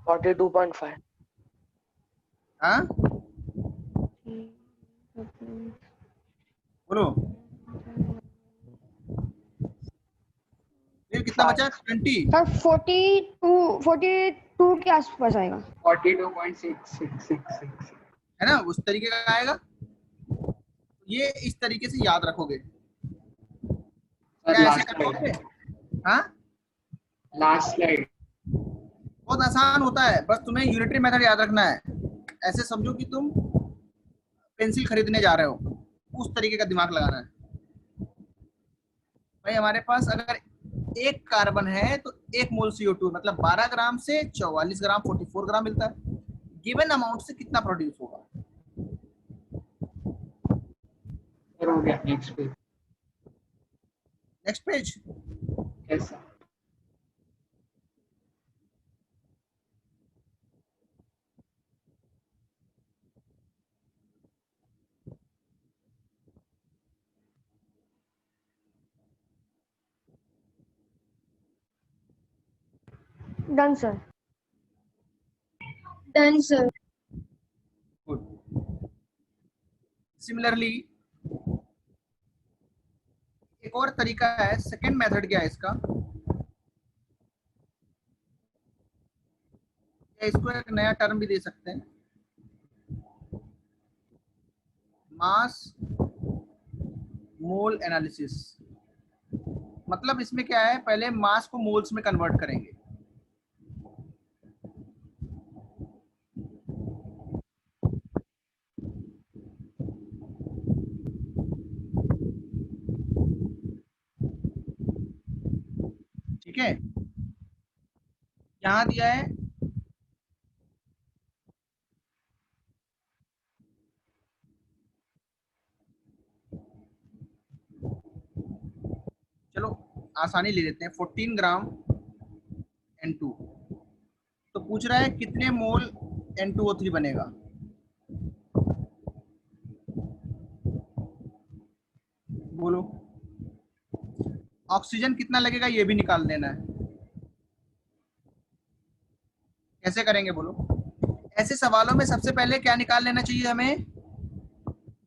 42.5। हाँ, बोलो, फिर कितना बचा? 20। सर 42 के आसपास आएगा। 42.666 है ना, उस तरीके का आएगा। ये इस तरीके से याद रखोगे। क्या ऐसे करोगे? हाँ, लास्ट स्लाइड। बहुत आसान होता है, बस तुम्हें यूनिटरी मेथड याद रखना है। ऐसे समझो कि तुम पेंसिल खरीदने जा रहे हो, उस तरीके का दिमाग लगाना है। भाई हमारे पास अगर एक कार्बन है तो 1 मोल CO2 मतलब 12 ग्राम से 44 ग्राम 44 ग्राम मिलता है। गिवन अमाउंट से कितना प्रोड्यूस होगा? हो गया, next page. Next page. Yes sir. Done sir. Done, sir. Good. Similarly एक और तरीका है, सेकंड मेथड क्या है इसका? या इसको एक नया टर्म भी दे सकते हैं, मास मोल एनालिसिस। मतलब इसमें क्या है, पहले मास को मोल्स में कन्वर्ट करेंगे। ठीक है, यहां दिया है चलो आसानी ले लेते हैं, 14 ग्राम N2। तो पूछ रहा है कितने मोल N2O3 बनेगा। बोलो, ऑक्सीजन कितना लगेगा ये भी निकाल देना है। कैसे करेंगे बोलो? ऐसे सवालों में सबसे पहले क्या निकाल लेना चाहिए हमें?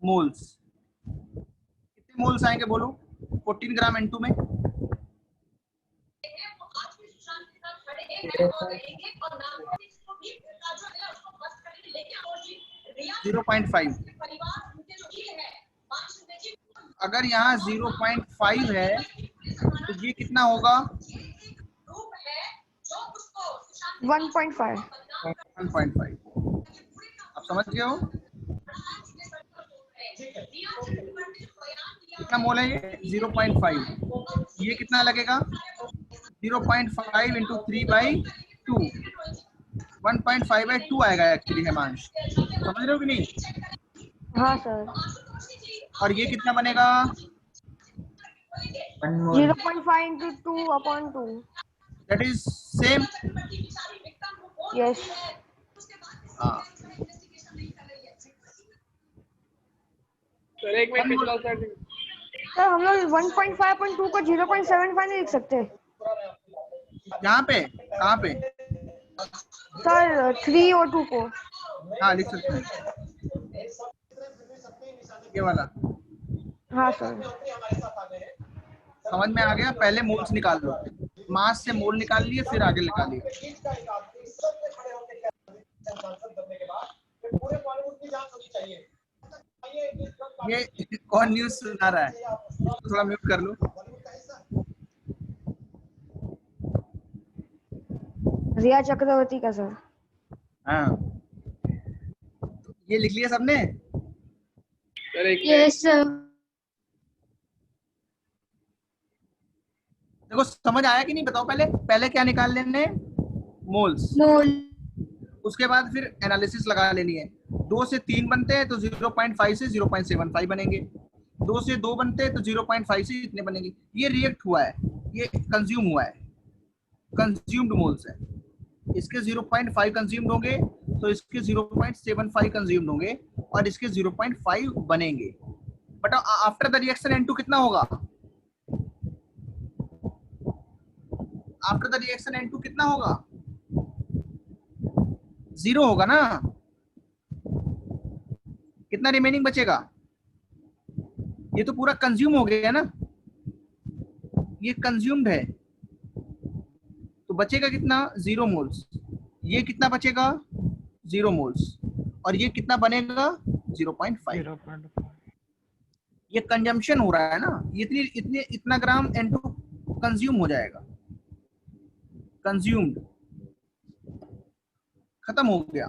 मोल्स। कितने मोल्स आएंगे बोलो 14 ग्राम N2 में? 0.5। अगर यहाँ 0.5 है तो ये कितना होगा? 1.5। 1.5। आप समझ गए हो? कितना मोल है ये? 0.5। ये कितना लगेगा? 0.5 इंटू 3/2 1.5/2 आएगा एक्चुअली हिमांश, समझ रहे हो कि नहीं? हाँ सर। और ये कितना बनेगा? 0.5 into 2/2। That is same. Yes. हाँ, सर एक मिनट पिछला सर। सर हम लोग 1.5/2 को 0.75 नहीं लिख सकते? यहाँ पे कहाँ पे? सर 3O2 को। हाँ लिख सकते हैं, ये वाला। हाँ सर। समझ में आ गया? पहले मोल्स निकाल लो, मास से मोल निकाल लिए फिर आगे निकालिए। ये कौन न्यूज सुना रहा है? इसको थोड़ा म्यूट कर लो। रिया चक्रवर्ती का सर। हाँ, ये लिख लिया सबने? Yes, sir. देखो समझ आया कि नहीं बताओ? पहले पहले क्या निकाल लेने? मोल्स। Mole. उसके बाद फिर एनालिसिस लगा लेनी है। 2 से 3 बनते हैं तो 0.5 से 0.75 बनेंगे। 2 से 2 बनते हैं तो 0.5 से इतने बनेंगे। ये रिएक्ट हुआ है, ये कंज्यूम हुआ है, कंज्यूम्ड मोल्स है। इसके 0.5 कंज्यूम्ड होंगे तो इसके 0.75 कंज्यूम्ड होंगे और इसके 0.5 बनेंगे। But after the reaction N2 कितना होगा? आफ्टर द रिएक्शन N2 कितना होगा? 0 होगा ना। कितना रिमेनिंग बचेगा? ये तो पूरा कंज्यूम हो गया ना, ये कंज्यूम्ड है तो बचेगा कितना? 0 मोल्स। ये कितना बचेगा? 0 मोल्स। और ये कितना बनेगा? 0.5। ये कंजम्पशन हो रहा है ना, इतना ग्राम N2 कंज्यूम हो जाएगा। कंज्यूम्ड, खत्म हो गया।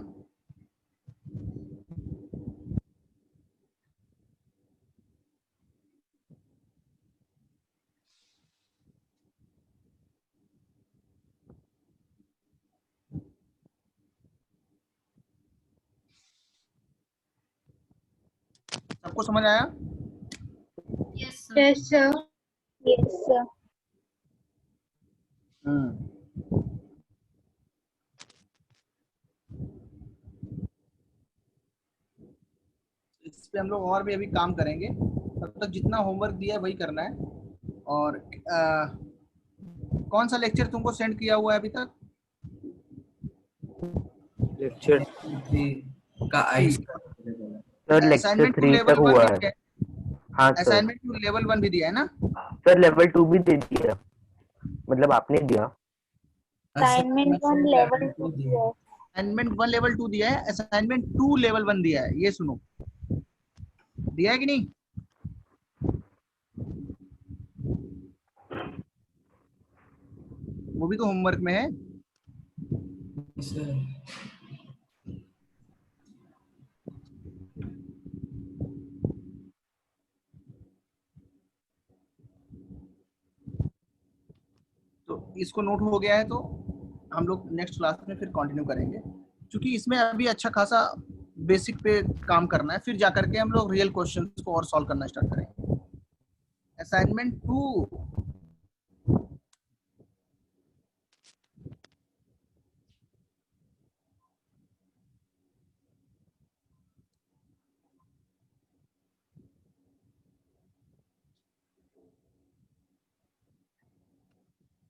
सबको समझ आया? Yes, sir. Yes, sir. Yes, sir. इस पे हम लोग और भी अभी काम करेंगे। तब तक जितना होमवर्क दिया है वही करना है। और कौन सा लेक्चर तुमको सेंड किया हुआ है अभी तक? लेक्चर का आइस सर लेक्चर 3 तक हुआ है। हाँ सर। असाइनमेंट 2 लेवल 1 भी दिया है ना? सर लेवल 2 भी दे दिया, मतलब आपने दिया। Assignment 1 level 2 दिया है। असाइनमेंट 1 लेवल 2 दिया है, असाइनमेंट 2 लेवल 1 दिया है। ये सुनो, दिया है कि नहीं? वो भी तो होमवर्क में है। तो इसको नोट हो गया है तो हम लोग नेक्स्ट क्लास में फिर कंटिन्यू करेंगे, क्योंकि इसमें अभी अच्छा खासा बेसिक पे काम करना है। फिर जाकर के हम लोग रियल क्वेश्चंस को और सॉल्व करना स्टार्ट करेंगे। असाइनमेंट 2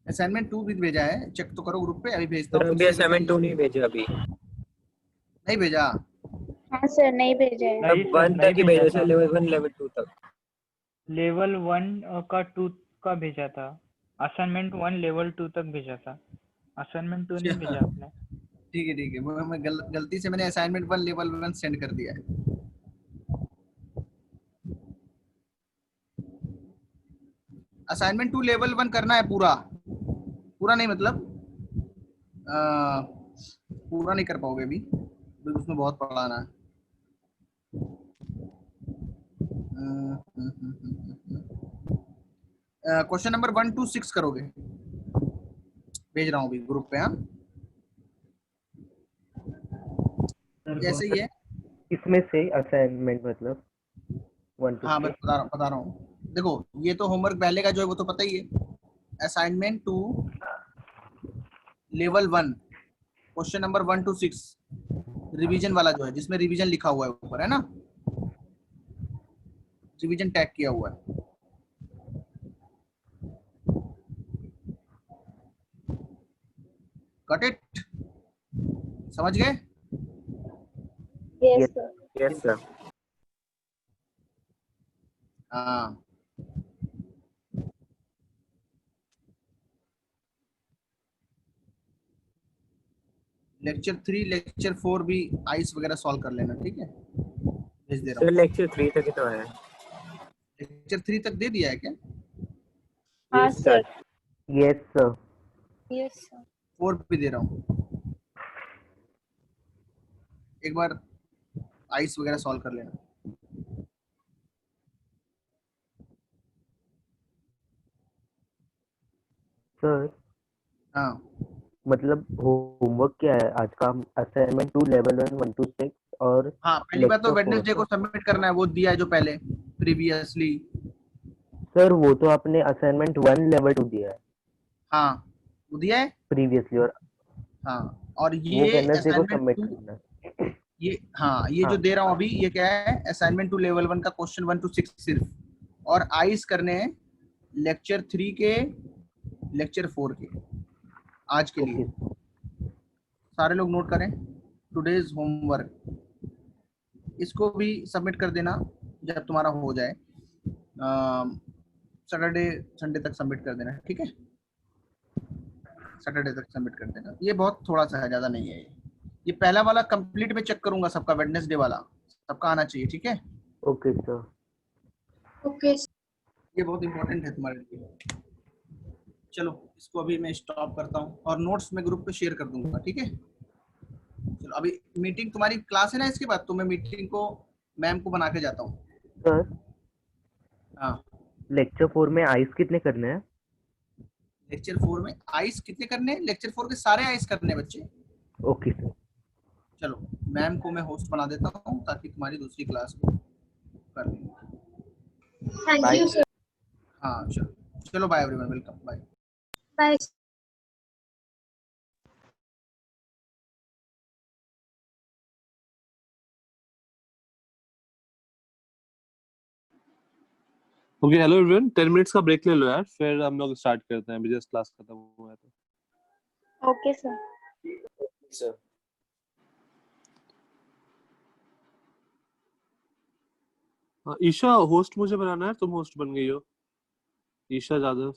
असाइनमेंट 2 भी भेजा है, चेक तो करो ग्रुप पे। अभी भेजता हूँ। अभी असाइनमेंट 2 नहीं भेजा, अभी नहीं भेजा? हाँ सर, नहीं भेजा है। नहीं सर, 1 नहीं तक ही भेजा भेजा था। था, लेवल 1 लेवल 2 तक। लेवल 1 का 2 का भेजा था। असाइनमेंट 1 लेवल 2 तक भेजा था। असाइनमेंट 2 नहीं भेजा आपने। ठीक है ठीक है, वो मैं गलती से मैंने असाइनमेंट 1 लेवल 1 सेंड कर दिया है। असाइनमेंट 2 लेवल 1 करना है पूरा। पूरा नहीं मतलब पूरा नहीं कर पाओगे अभी, उसमें बहुत पढ़ाना है। क्वेश्चन नंबर 1 to 6 करोगे? भेज रहा हूँ अभी ग्रुप पे। हाँ, जैसे ही है इसमें से असाइनमेंट मतलब 1 to हाँ, मैं बता रहा हूँ। देखो ये तो होमवर्क पहले का जो है वो तो पता ही है। Assignment 2 level 1 question number 1 to 6 revision वाला जो है, जिसमें रिवीजन लिखा हुआ है ऊपर, है ना? रिवीजन टैग किया हुआ है। Got it? समझ गए? Yes, sir. Yes sir. हाँ, लेक्चर 3 लेक्चर 4 भी आइस वगैरह सॉल्व कर लेना, ठीक है? भेज दे रहा सर हूँ। लेक्चर 3 तक ही तो है। लेक्चर 3 तक दे दिया है क्या? हाँ sir. Yes sir. Yes sir. 4 भी दे रहा हूँ, एक बार आइस वगैरह सॉल्व कर लेना। सर हाँ मतलब होमवर्क क्या है आज का? असाइनमेंट 2 लेवल 1 1 to 6 और हाँ, पहली बात तो लेक्चर 4। वेडनेसडे को सबमिट करना है, वो दिया है जो पहले प्रीवियसली। सर वो तो आपने असाइनमेंट 1 लेवल 2 दिया है हाँ वो दिया है। प्रीवियसली, और हाँ और वो ये वेडनेसडे को असाइनमेंट सबमिट 2, करना है। ये हाँ जो दे रहा हूँ अभी, ये क्या है? असाइनमेंट 2 लेवल 1 का क्वेश्चन 1 to 6 सिर्फ, और आइस करने हैं लेक्चर 3 के, लेक्चर 4 के आज के लिए। सारे लोग नोट करें टुडेज होमवर्क, इसको भी सबमिट कर देना जब तुम्हारा हो जाए। सैटरडे संडे तक सबमिट कर देना, ठीक है? सैटरडे तक सबमिट कर देना। ये बहुत थोड़ा सा है, ज़्यादा नहीं है। ये पहला वाला कंप्लीट में चेक करूंगा सबका, वेडनेसडे वाला सबका आना चाहिए, ठीक है? Okay sir. ओके। ये बहुत इंपॉर्टेंट है तुम्हारे लिए। चलो इसको अभी मैं स्टॉप करता हूँ और नोट्स में ग्रुप पे शेयर कर दूंगा, ठीक है? चलो अभी मीटिंग, तुम्हारी क्लास है ना इसके बाद, तो मैं मीटिंग को मैम को बना के जाता हूँ। सर हाँ लेक्चर 4 में आइस कितने करने हैं? लेक्चर 4 में आइस कितने करने हैं? लेक्चर 4 के सारे आइस करने हैं बच्चे। Okay sir. चलो मैम को मैं होस्ट बना देता हूँ ताकि तुम्हारी दूसरी क्लास को कर लेंगे। Thank you sir. हाँ चलो चलो, bye everyone, welcome, bye. Bye. Okay hello everyone, 10 minutes का ब्रेक ले लो यार, फिर हम लोग स्टार्ट करते हैं। बिजनेस क्लास खत्म हुआ है तो। Okay sir. Sir Isha host मुझे बनाना है, तुम होस्ट बन गई हो। ईशा जादव।